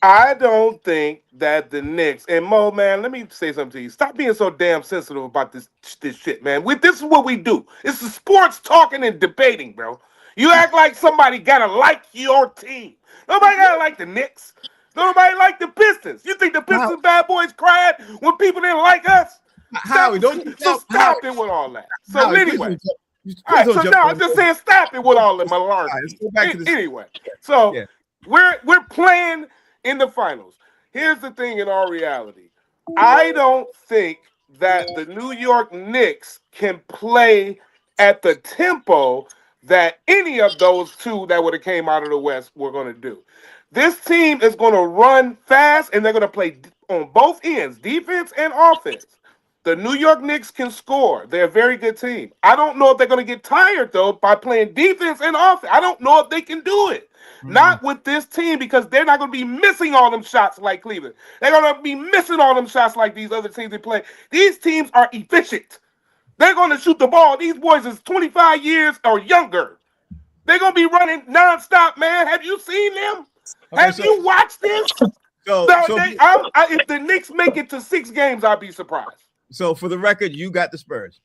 I don't think that the Knicks, and Mo, man, let me say something to you. Stop being so damn sensitive about this shit, man. This is what we do. It's the sports talking and debating, bro. You act like somebody gotta like your team. Nobody gotta like the Knicks. Nobody like the Pistons. You think the Pistons bad boys cried when people didn't like us? Stop it with all that. So Howie, anyway, all right, so now I'm just saying stop it with all that malarkey. Anyway, so we're playing in the finals. Here's the thing in all reality. I don't think that the New York Knicks can play at the tempo that any of those two that would have came out of the West were going to do. This team is going to run fast, and they're going to play on both ends, defense and offense. The New York Knicks can score. They're a very good team. I don't know if they're going to get tired, though, by playing defense and offense. I don't know if they can do it. Not with this team, because they're not going to be missing all them shots like Cleveland. They're going to be missing all them shots like these other teams they play. These teams are efficient. They're going to shoot the ball. These boys is 25 years or younger. They're going to be running nonstop, man. Have you seen them? Have you watched this? If the Knicks make it to 6 games, I'll be surprised. So for the record, you got the Spurs.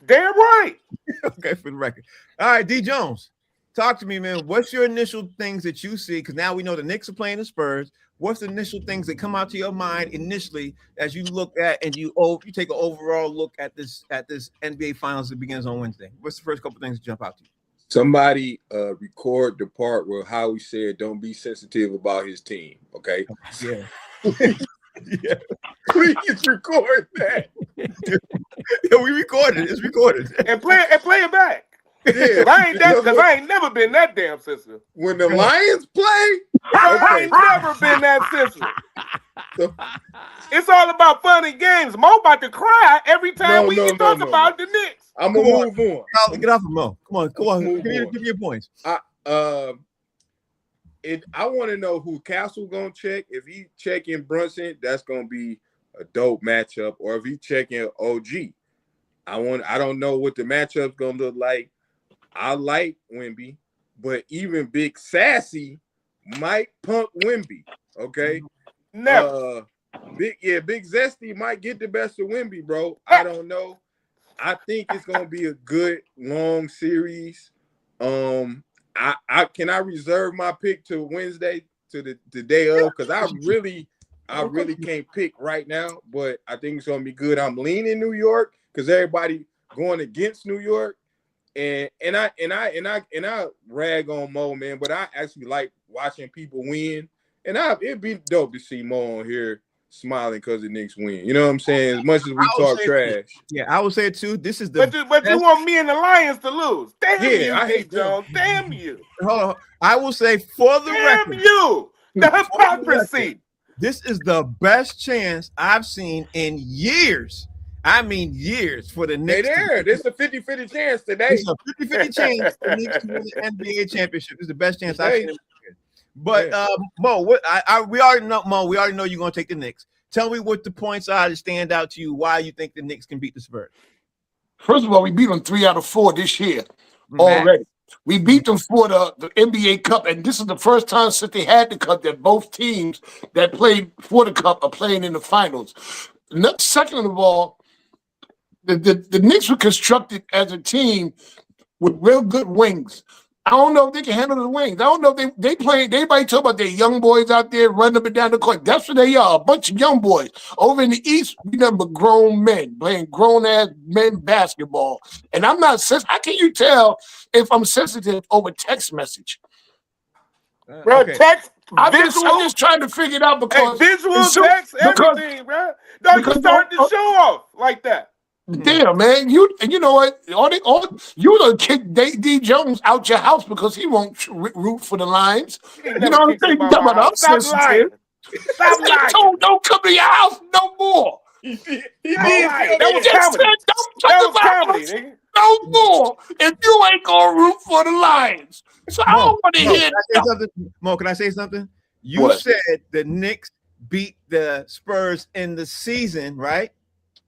Damn right. Okay, for the record. All right, D. Jones, talk to me, man. What's your initial things that you see? Because now we know the Knicks are playing the Spurs. What's the initial things that come out to your mind initially as you look at and you take an overall look at this NBA Finals that begins on Wednesday? What's the first couple things that jump out to you? Somebody record the part where Howie said, "Don't be sensitive about his team." Okay. Yeah. Yeah. Please record that. Yeah, we recorded it. It's recorded. And play it back. Yeah. Because I ain't never been that damn sensitive. When the Lions play, I ain't never been that sensitive. It's all about fun and games. Mo about to cry every time we talk about the Knicks. I'm gonna move on. Get off of Mo. Come on. Move Give on. me your points. I want to know who Castle gonna check. If he checking Brunson, that's gonna be a dope matchup. Or if he checking OG, I don't know what the matchup's gonna look like. I like Wemby, but even Big Sassy might punk Wemby. Okay, Never. Big Zesty might get the best of Wemby, bro. I don't know. I think it's gonna be a good long series. I reserve my pick to Wednesday, to the day of, because I really can't pick right now, but I think it's gonna be good. I'm leaning New York because everybody going against New York, and I rag on Mo, man, but I actually like watching people win, and it'd be dope to see Mo on here smiling because the Knicks win. You know what I'm saying? As much as we talk trash. Yeah, I would say it too. This is the But you want me and the Lions to lose. Damn you, I hate Jones. Damn you. Hold on. I will say for the Damn record, you. The hypocrisy. this is the best chance I've seen in years. I mean years for the They Knicks. there. This is a 50-50 chance today. It's a 50-50 chance for the Knicks to win the NBA championship. It's the best chance I've seen. But Mo, we already know, Mo. We already know you're going to take the Knicks. Tell me what the points are that stand out to you. Why you think the Knicks can beat the Spurs? First of all, we beat them 3 out of 4 this year already. We beat them for the NBA Cup, and this is the first time since they had the Cup that both teams that played for the Cup are playing in the finals. Second of all, the Knicks were constructed as a team with real good wings. I don't know if they can handle the wings. I don't know if they play. Everybody talk about their young boys out there running up and down the court. That's what they are, a bunch of young boys. Over in the East, we nothing but grown men playing grown-ass men basketball. And I'm not sensitive. How can you tell if I'm sensitive over text message? Bro, text, I'm just trying to figure it out because visual, text, everything, bro. Don't you start the show off like that. Damn, man, you know what? You done kick D. Jones out your house because he won't root for the Lions. You know what I'm saying? Stop lying. Stop lying. Don't come to your house no more. Don't talk about us no more if you ain't gonna root for the Lions. So I don't want to hear that. Mo, can I say something? You said the Knicks beat the Spurs in the season, right?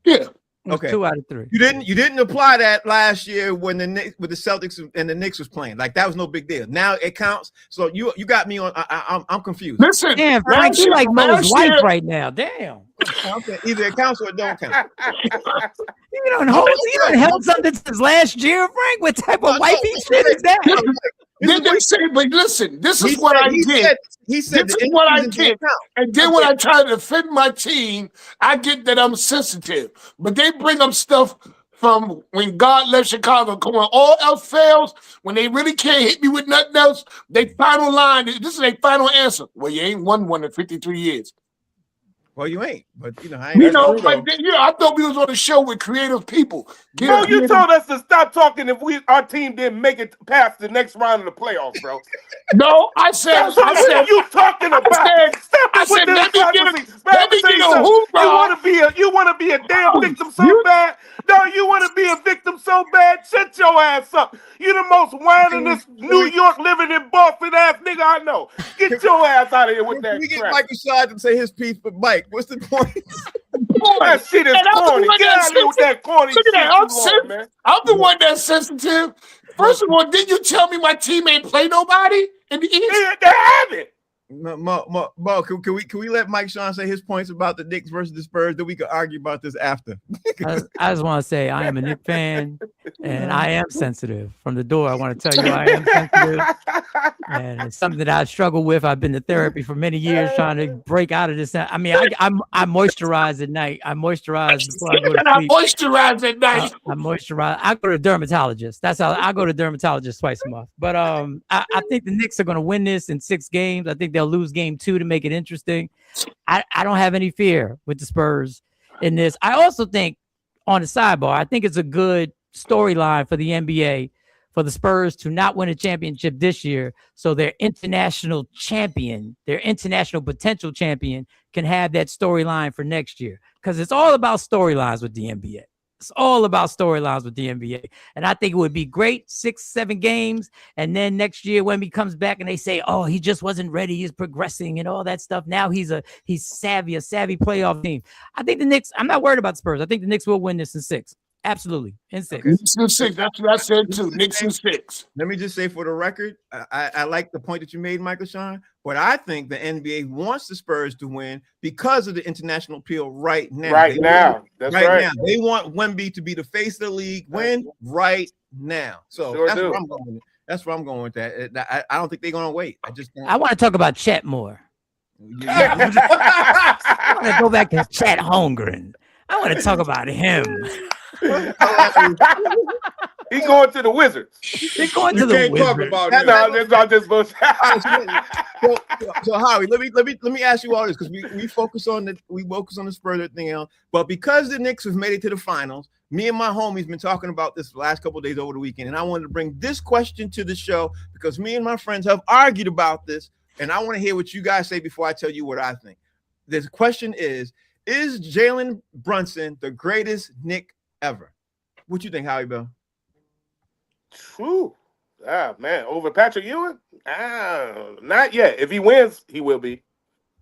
Yeah. Okay. 2 out of 3. You didn't apply that last year when the Celtics and the Knicks was playing. Like that was no big deal. Now it counts. So you got me on. I'm confused. Listen, damn, Frank, you like Mo's wife right now. Damn. Okay. Either it counts or it don't count. You don't held something since last year, Frank. What type of wifey shit is that? But listen, this is what I did. He said this is what I did. And then when I try to defend my team, I get that I'm sensitive. But they bring up stuff from when God left Chicago. Come on, all else fails. When they really can't hit me with nothing else, they final line. This is their final answer. Well, you ain't won one in 53 years. Well, you ain't, but I ain't. I thought we was on a show with creative people. Bro, you told us to stop talking if our team didn't make it past the next round of the playoffs, bro. No, I said, what are you talking about? Let me get a hoorah. You want to be a damn victim so bad? No, you want to be a victim so bad? Shut your ass up. You the most whiningest New York living in Boston ass nigga I know. Get your ass out of here with that. We get Mike Rashad to say his piece, but Mike, what's the point? That shit is corny. Get out of here with that corny shit. I'm the one that's sensitive. First of all, didn't you tell me my team ain't play nobody in the East? They haven't. Mo, can we let Mike Sean say his points about the Knicks versus the Spurs? Then we could argue about this after. I just want to say I am a Knicks fan. And I am sensitive. From the door, I want to tell you I am sensitive. And it's something that I struggle with. I've been to therapy for many years trying to break out of this. I mean, I moisturize at night. I moisturize before I go to sleep. Moisturize at night. I moisturize. I go to a dermatologist. That's how I go to a dermatologist twice a month. But I think the Knicks are going to win this in 6 games. I think they'll lose game 2 to make it interesting. I don't have any fear with the Spurs in this. I also think, on the sidebar, I think it's a good storyline for the NBA for the Spurs to not win a championship this year, so their international champion, their international potential champion, can have that storyline for next year. Because it's all about storylines with the NBA. It's all about storylines with the NBA. And I think it would be great 6, 7 games. And then next year when he comes back and they say, oh, he just wasn't ready. He's progressing and all that stuff. Now he's savvy playoff team. I think the Knicks, I'm not worried about the Spurs. I think the Knicks will win this in 6. Absolutely. In 6. Knicks in 6. That's what I said too. Knicks in 6. Let me just say for the record, I like the point that you made, Michael Sean, but I think the NBA wants the Spurs to win because of the international appeal right now. That's right. Now. They want Wemby to be the face of the league, win right now. So Sure that's do. where I'm going with it. That's where I'm going with that. I don't think they're going to wait. I want to talk about Chet more. Yeah. I want to go back to Chet Holmgren. I want to talk about him. He's going to the Wizards. He's going You to the can't talk Wizards. about No, him. that's not just bullshit. So Howie, let me ask you all this, because we focus on the Spurs thing else, but because the Knicks have made it to the finals, me and my homies been talking about this the last couple of days over the weekend, and I wanted to bring this question to the show because me and my friends have argued about this, and I want to hear what you guys say before I tell you what I think. This question is Jalen Brunson the greatest Knick ever? What you think, Howie Bell? True. Man, over Patrick Ewing? Not yet. If he wins, he will be.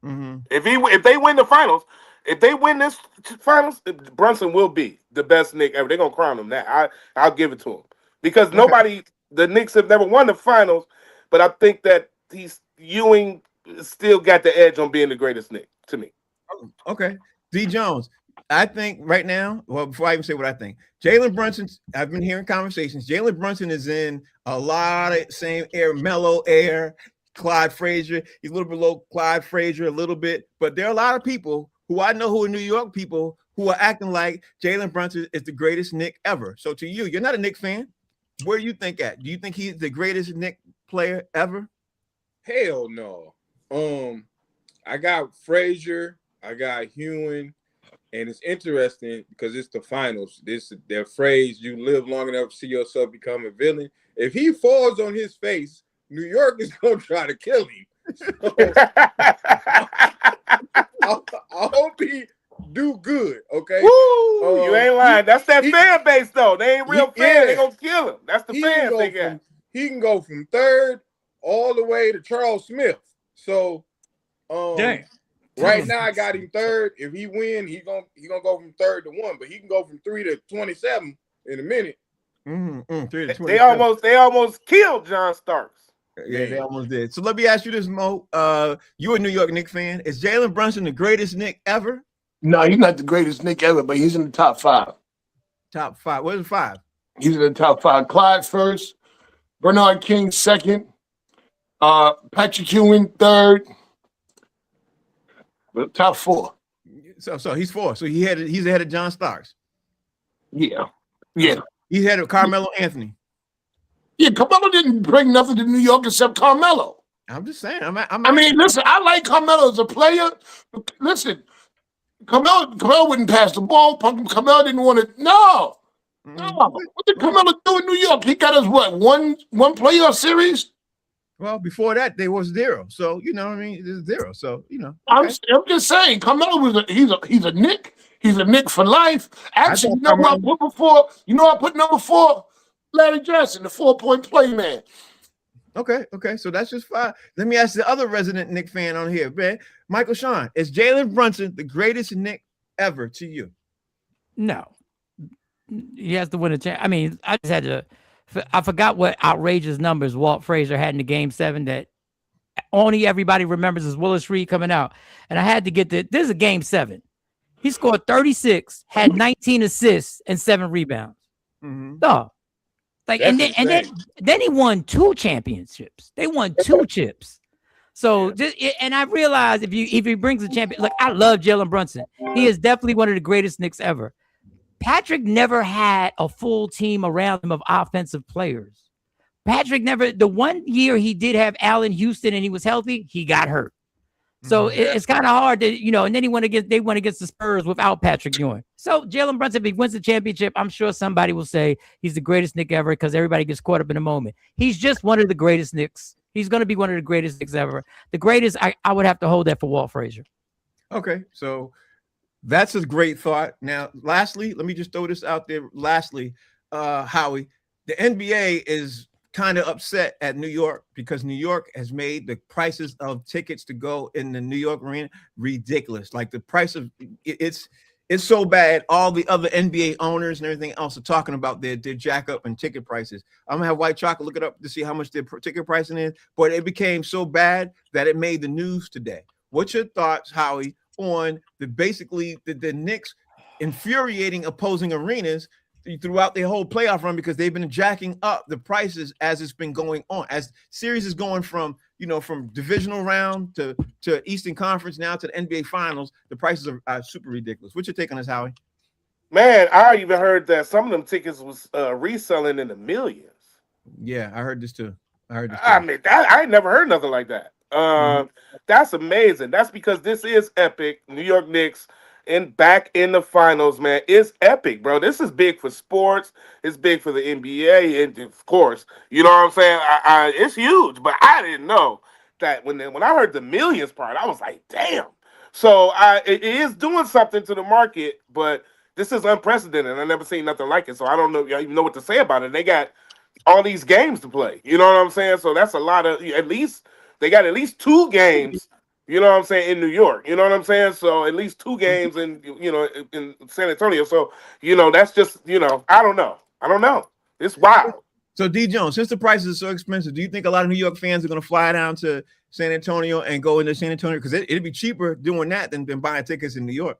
Mm-hmm. If they win the finals, if they win this finals, Brunson will be the best Knick ever. They're gonna crown him that. I'll give it to him because the Knicks have never won the finals, but I think that Ewing still got the edge on being the greatest Knick to me. Okay, D. Jones. I think right now, well, before I even say what I think, Jalen Brunson, I've been hearing conversations. Jalen Brunson is in a lot of same air, mellow air. Clyde Frazier, he's a little below Clyde Frazier a little bit, but there are a lot of people who I know who are New York people who are acting like Jalen Brunson is the greatest Knick ever. So to you, you're not a Knick fan. Where do you think at? Do you think he's the greatest Knick player ever? Hell no. I got Frazier, I got Ewing, and it's interesting because it's the finals. Their phrase, you live long enough to see yourself become a villain. If he falls on his face, New York is going to try to kill him. So, I hope he do good, okay? Woo, you ain't lying. That's that fan base, though. They ain't real fans. They going to kill him. That's the fans they got. He can go from third all the way to Charles Smith. So, Dang. Right now, I got him third. If he win, he gonna go from 3rd to 1, but he can go from 3 to 27 in a minute. 3 to 27. They almost killed John Starks. Yeah, they almost did. So let me ask you this, Mo. You're a New York Knicks fan. Is Jalen Brunson the greatest Knick ever? No, he's not the greatest Knick ever, but he's in the top 5. Top 5. What is 5? He's in the top 5. Clyde first, Bernard King second, Patrick Ewing third. Top 4. So he's 4. So he's ahead of John Starks. Yeah. He's ahead of Carmelo Anthony. Yeah, Carmelo didn't bring nothing to New York except Carmelo. I'm just saying. I mean, listen, I like Carmelo as a player. Listen, Carmelo wouldn't pass the ball. Carmelo didn't want to. No. What did Carmelo do in New York? He got us one playoff series. Well, before that, there was 0. So you know what I mean. There's 0. So you know. Okay. I'm just saying, Carmelo he's a Knick. He's a Knick for life. Actually, I put before. I put number 4, Larry Johnson, the 4-point play man. Okay. So that's just 5. Let me ask the other resident Knick fan on here, man. Michael Sean, is Jalen Brunson the greatest Knick ever to you? No. He has to win a chance. I mean, I just had to. I forgot what outrageous numbers Walt Frazier had in the Game 7 that only everybody remembers is Willis Reed coming out. And I had to get this is a Game 7. He scored 36, had 19 assists, and 7 rebounds. Mm-hmm. No, Like, That's and then he won 2 championships. They won 2 chips. So and I realize if he brings a champion, look, I love Jalen Brunson. He is definitely one of the greatest Knicks ever. Patrick never had a full team around him of offensive players. Patrick never. The one year he did have Allen Houston and he was healthy, he got hurt. So it's kind of hard to, and then they went against the Spurs without Patrick Ewing. So Jalen Brunson, if he wins the championship, I'm sure somebody will say he's the greatest Knick ever because everybody gets caught up in the moment. He's just one of the greatest Knicks. He's going to be one of the greatest Knicks ever. The greatest, I would have to hold that for Walt Frazier. Okay, so that's a great thought. Now, lastly, let me just throw this out there. Lastly, Howie, the NBA is kind of upset at New York because New York has made the prices of tickets to go in the New York arena ridiculous. Like the price of it's so bad. All the other NBA owners and everything else are talking about their jack up and ticket prices. I'm gonna have White Chocolate look it up to see how much their ticket pricing is, but it became so bad that it made the news today. What's your thoughts, Howie, on the Knicks infuriating opposing arenas throughout their whole playoff run because they've been jacking up the prices as it's been going on, as series is going from divisional round to Eastern Conference now to the NBA Finals. The prices are super ridiculous. What's your take on this, Howie? Man, I even heard that some of them tickets was reselling in the millions. Yeah, I heard this too. I mean, I ain't never heard nothing like that. That's amazing. That's because this is epic. New York Knicks back in the finals, man. It's epic, bro. This is big for sports. It's big for the NBA, and of course, you know what I'm saying. It's huge, but I didn't know that when I heard the millions part, I was like, damn. So it is doing something to the market, but this is unprecedented. I never seen nothing like it, so I don't know even know what to say about it. They got all these games to play. You know what I'm saying? So that's a lot of they got at least 2 games. You know what I'm saying, in New York. You know what I'm saying? So at least 2 games in San Antonio. So, that's just, I don't know. It's wild. So D Jones, since the prices are so expensive, do you think a lot of New York fans are going to fly down to San Antonio and go into San Antonio? Because it'd be cheaper doing that than buying tickets in New York.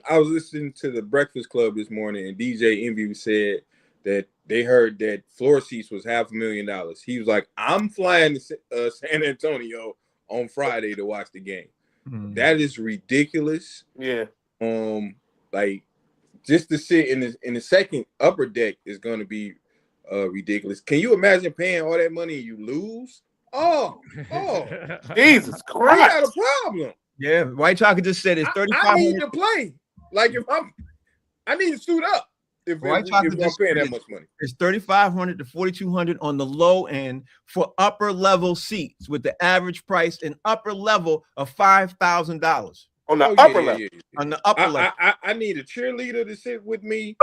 I was listening to the Breakfast Club this morning, and DJ Envy said that they heard that floor seats was $500,000. He was like, I'm flying to San Antonio on Friday to watch the game. That is ridiculous. Yeah. Like just to sit in the second upper deck is going to be ridiculous. Can you imagine paying all that money and you lose? Oh, Jesus Christ! I got a problem. Yeah, White Chocolate just said it's 35. I need to play. Like I need to suit up. If I'm paying that much money, it's $3,500 to $4,200 on the low end for upper level seats, with the average price in upper level of $5,000. On the upper level. Yeah. On the upper level. I need a cheerleader to sit with me.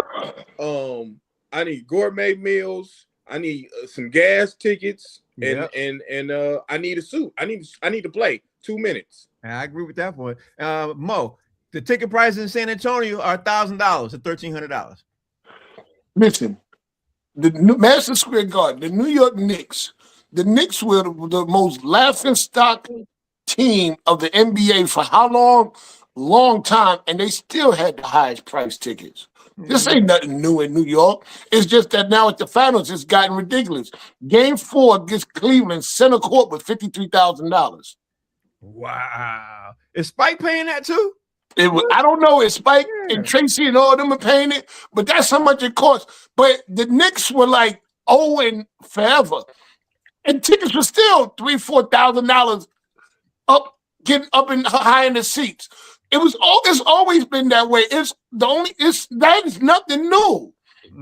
I need gourmet meals. I need some gas tickets, and I need a suit. I need to play 2 minutes. I agree with that point. Mo, the ticket prices in San Antonio are $1,000 to $1,300. Listen, the Madison Square Garden, the New York Knicks. The Knicks were the most laughingstock team of the NBA for how long? Long time, and they still had the highest price tickets. This ain't nothing new in New York. It's just that now at the finals, it's gotten ridiculous. Game 4 against Cleveland, center court with $53,000. Wow. Is Spike paying that too? I don't know. It's Spike and Tracy and all of them are paying it, but that's how much it costs. But the Knicks were like owing forever, and tickets were still $3,000-$4,000 up, getting up and high in the seats. It's always been that way. That is nothing new.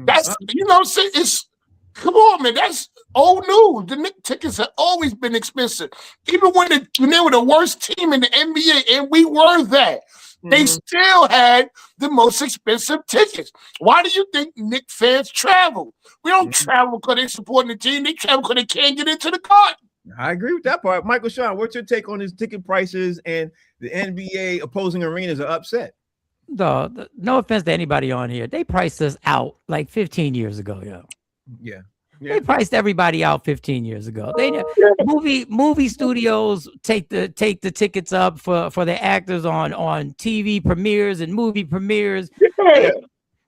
That's it's come on, man. That's old news. The Knicks tickets have always been expensive, even when they were the worst team in the NBA, and we were that. They still had the most expensive tickets. Why do you think Knicks fans travel? We don't travel because they're supporting the team. They travel because they can't get into the garden. I agree with that part. Michael Sean, what's your take on his ticket prices and the NBA opposing arenas are upset? No offense to anybody on here. They priced us out like 15 years ago, yo. Yeah. They priced everybody out 15 years ago. Movie studios take the tickets up for their actors on TV premieres and movie premieres. Yeah.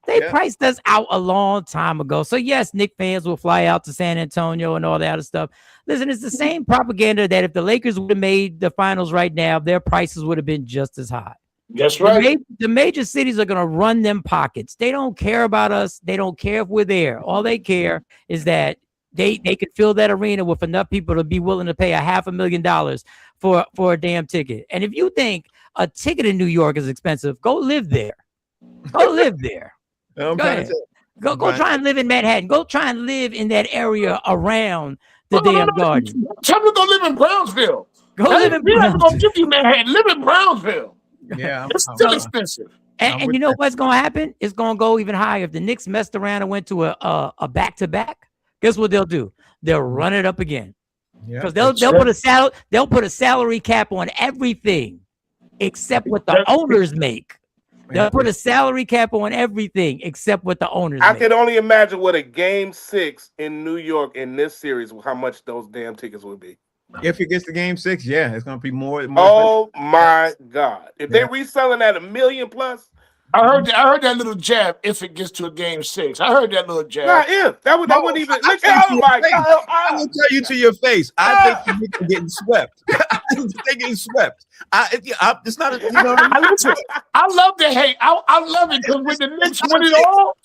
They priced us out a long time ago. So yes, Knicks fans will fly out to San Antonio and all that other stuff. Listen, it's the same propaganda that if the Lakers would have made the finals right now, their prices would have been just as high. That's right. The major cities are going to run them pockets. They don't care about us. They don't care if we're there. All they care is that they could fill that arena with enough people to be willing to pay $500,000 for a damn ticket. And if you think a ticket in New York is expensive, go live there. Go live there. Go ahead. Go try and live in Manhattan. Go try and live in that area around the damn garden. Tell me to go live in Brownsville. Go live in Brownsville. I'm going to give you Manhattan. Live in Brownsville. Yeah, it's still expensive. And you know what's going to happen? It's going to go even higher. If the Knicks messed around and went to a back-to-back, guess what they'll do? They'll run it up again. Because they'll put a salary cap on everything except what the owners make. They'll put a salary cap on everything except what the owners make. I can only imagine what a game 6 in New York in this series, how much those damn tickets would be. If it gets to game 6, yeah, it's gonna be more. Oh my God! If they're reselling at $1 million plus, I heard that little jab. If it gets to a game 6, I heard that little jab. Not if that wouldn't even. Look, oh my God! I will tell you to your face. I think the Knicks are getting swept. They're getting swept. It's not. I love the hate. I love it because when the Knicks win it all,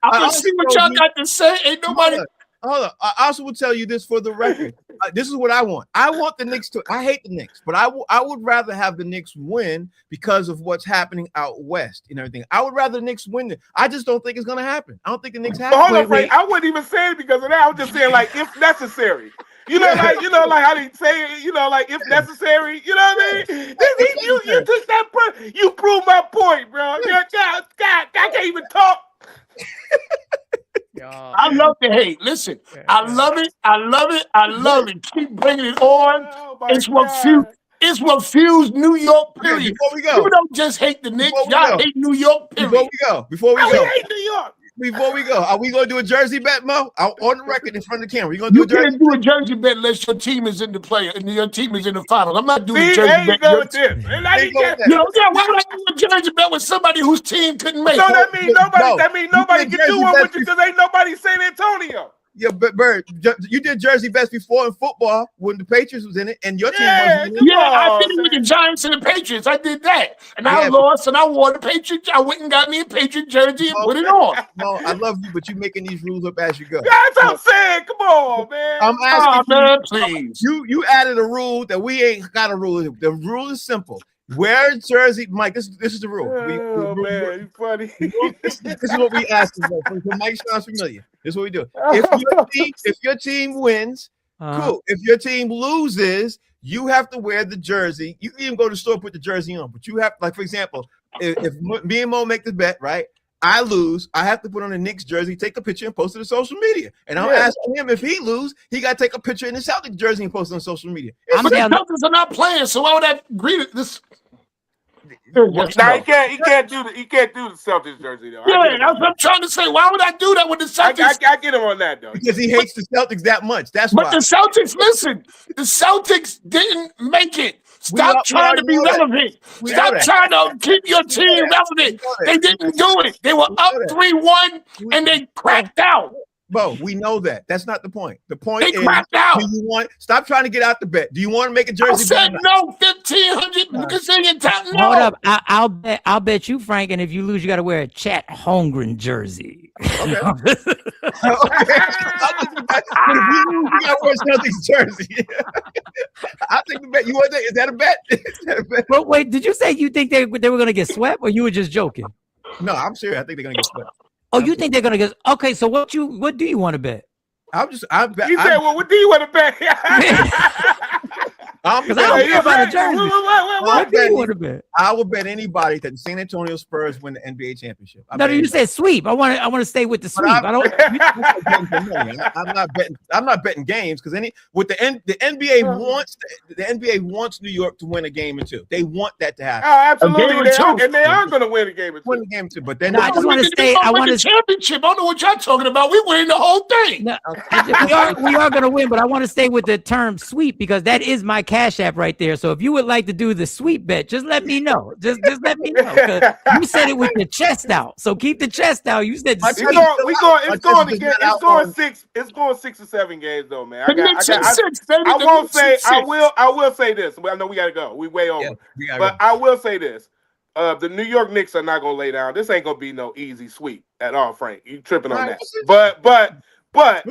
I'm gonna see what y'all got to say. Ain't nobody. Hold on. I also will tell you this for the record. This is what I want. I want the Knicks to. I hate the Knicks, but I would rather have the Knicks win because of what's happening out west and everything. I would rather the Knicks win. I just don't think it's going to happen. I don't think the Knicks happen. Hold on, Frank. I wouldn't even say it because of that. I was just saying like if necessary. You know, like how they say it. You know, like if necessary. You know what I mean? You took that. You proved my point, bro. God, I can't even talk. I love the hate. Listen, I love it. I love it. I love it. Keep bringing it on. It's what fuels New York. Period. Before we go, you don't just hate the Knicks. Y'all hate New York. Period. Before we go, hate New York. Before we go, are we going to do a jersey bet, Mo? On the record in front of the camera. You going to do a jersey? Do a jersey bet unless your team is in the play and your team is in the finals. I'm not doing a jersey bet. Why would I do a jersey bet with somebody whose team couldn't make it? So that means nobody can do one with you because ain't nobody San Antonio. Yeah, but Bird, you did jersey bets before in football when the Patriots was in it, and your team wasn't in it. Yeah, I did it with the Giants and the Patriots. I did that, and I lost, and I wore the Patriot. I went and got me a Patriot jersey and put it on. No, I love you, but you're making these rules up as you go. That's what I'm saying. Come on, man. I'm asking man, please. You added a rule that we ain't got a rule. The rule is simple. Wear jersey, Mike. This is the rule. Oh man, you funny. This is what we ask for. Mike sounds familiar. This is what we do. If your team wins, cool. If your team loses, you have to wear the jersey. You can even go to the store and put the jersey on, but you have, like, for example, if me and Mo make the bet, right? I lose, I have to put on a Knicks jersey, take a picture, and post it to social media. And I'm asking him if he lose, he got to take a picture in the Celtics jersey and post it on social media. But the Celtics are not playing, so why would I agree to this? Now he can't do the Celtics jersey though. Yeah, that's what I'm trying to say. Why would I do that with the Celtics? I get him on that though. Because he hates the Celtics that much. That's why. But the Celtics, listen, the Celtics didn't make it. Stop trying to be relevant. Stop trying to keep your team relevant. They didn't do it. They were up 3-1 and they cracked out. Bo, we know that. That's not the point. The point is, stop trying to get out the bet. Do you want to make a jersey? I said no, 1,500 top. No. Hold up. I'll bet you, Frank, and if you lose, you got to wear a Chet Holmgren jersey. Okay. You got to wear Celtics jersey. I'll take the bet. You want that? Is that a bet? But wait, did you say you think they were going to get swept, or you were just joking? No, I'm serious. I think they're going to get swept. Oh, you think they're gonna get okay? So what do you want to bet? He said, "Well, what do you want to bet?" Because I don't care about a jersey. What do you want to bet? I will bet anybody that the San Antonio Spurs win the NBA championship. No, you said sweep. I want to stay with the sweep. I'm not betting games because the NBA wants New York to win a game or two. They want that to happen. Oh, absolutely. They are going to win a game or two. Win a game or two, but then I just want to stay. I want a championship. I don't know what y'all talking about. We winning the whole thing. No, we are going to win, but I want to stay with the term sweep because that is my Cash App right there. So if you would like to do the sweet bet, just let me know. Just let me know. 'Cause you said it with your chest out. So keep the chest out. You said the My It's sweet. going 6 or 7 games though, man. The Knicks in 6, baby. I The won't Knicks in say. 6. I will say this. I know we gotta go. We way over. we gotta But go. I will say this. The New York Knicks are not gonna lay down. This ain't gonna be no easy sweep at all, Frank. You tripping on Right. that. But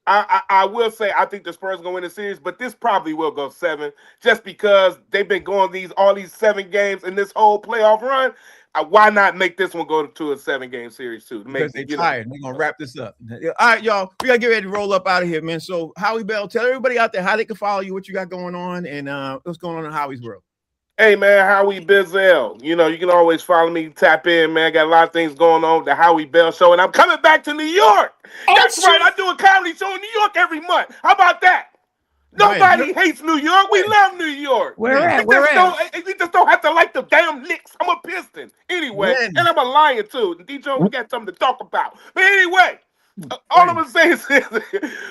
I will say I think the Spurs gonna win the series, but this probably will go 7 just because they've been going all these 7 games in this whole playoff run. Why not make this one go to a 7-game series too? Because they're tired. We're gonna wrap this up. All right, y'all. We gotta get ready to roll up out of here, man. So Howie Bell, tell everybody out there how they can follow you, what you got going on, and what's going on in Howie's world. Hey man, Howie Bizzell. You know, you can always follow me, tap in, man. Got a lot of things going on with the Howie Bell Show, and I'm coming back to New York. That's right, I do a comedy show in New York every month. How about that? Nobody hates New York. We love New York. Where at? We just don't have to like the damn Knicks. I'm a Piston. Anyway, and I'm a Lion too. DJ, we got something to talk about. But anyway, all I'm gonna say is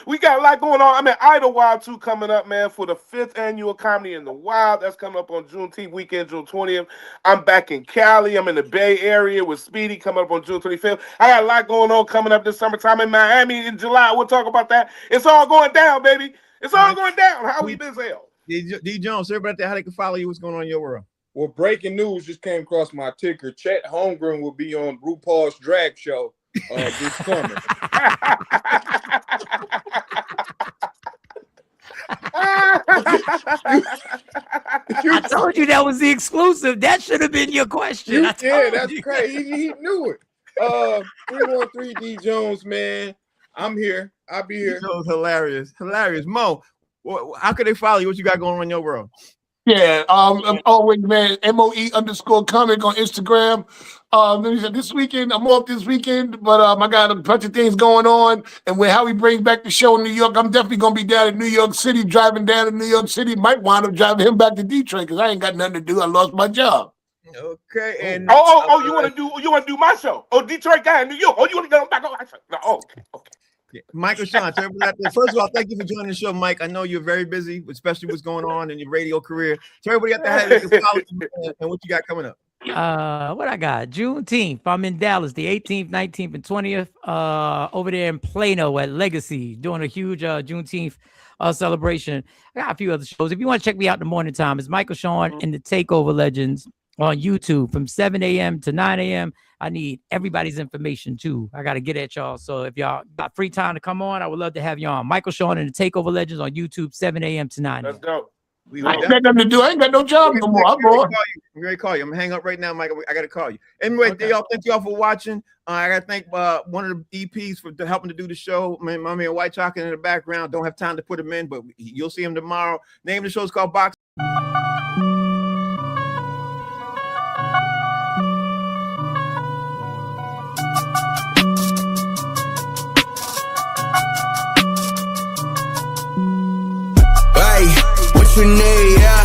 we got a lot going on. I'm at Idlewild 2 coming up, man, for the 5th annual Comedy in the Wild. That's coming up on Juneteenth weekend, June 20th. I'm back in Cali. I'm in the Bay Area with Speedy coming up on June 25th. I got a lot going on coming up this summertime in Miami in July. We'll talk about that. It's all going down, baby. It's all going down. Howie Bizzell. D Jones, everybody out there, how they can follow you, what's going on in your world. Well, breaking news just came across my ticker. Chet Holmgren will be on RuPaul's drag show this summer. I told you that was the exclusive. That should have been your question. Yeah, that's crazy. He knew it. 313 D Jones, man. I'm here. I'll be here. That was hilarious. Mo, how can they follow you? What you got going on in your world? Yeah, I'm always, man, MOE_comic on Instagram. This weekend, I'm off this weekend, but I got a bunch of things going on. And with how we bring back the show in New York, I'm definitely going to be down in New York City, driving down to New York City. Might wind up driving him back to Detroit because I ain't got nothing to do. I lost my job. Okay. And you want to do my show? Oh, Detroit guy in New York. Oh, you want to go back on my show? No, okay. Michael Sean, first of all, thank you for joining the show, Mike. I know you're very busy, especially what's going on in your radio career. So everybody got the and what you got coming up? What I got? Juneteenth. I'm in Dallas, the 18th, 19th, and 20th. Over there in Plano at Legacy, doing a huge Juneteenth celebration. I got a few other shows. If you want to check me out in the morning time, it's Michael Sean and the Takeover Legends on YouTube from 7 a.m. to 9 a.m. I need everybody's information too. I got to get at y'all. So if y'all got free time to come on, I would love to have you on. Michael Sean and the Takeover Legends on YouTube, 7 a.m. to 9 a.m. Let's go. I ain't got nothing to do. I ain't got no job no more. I'm bored. I'm going to call you. I'm going to hang up right now, Michael. I got to call you. Anyway, y'all, thank y'all for watching. I got to thank one of the EPs for helping to do the show. My man White Chocolate in the background. Don't have time to put him in, but you'll see him tomorrow. Name of the show is called Box. Hey, what you need, yeah.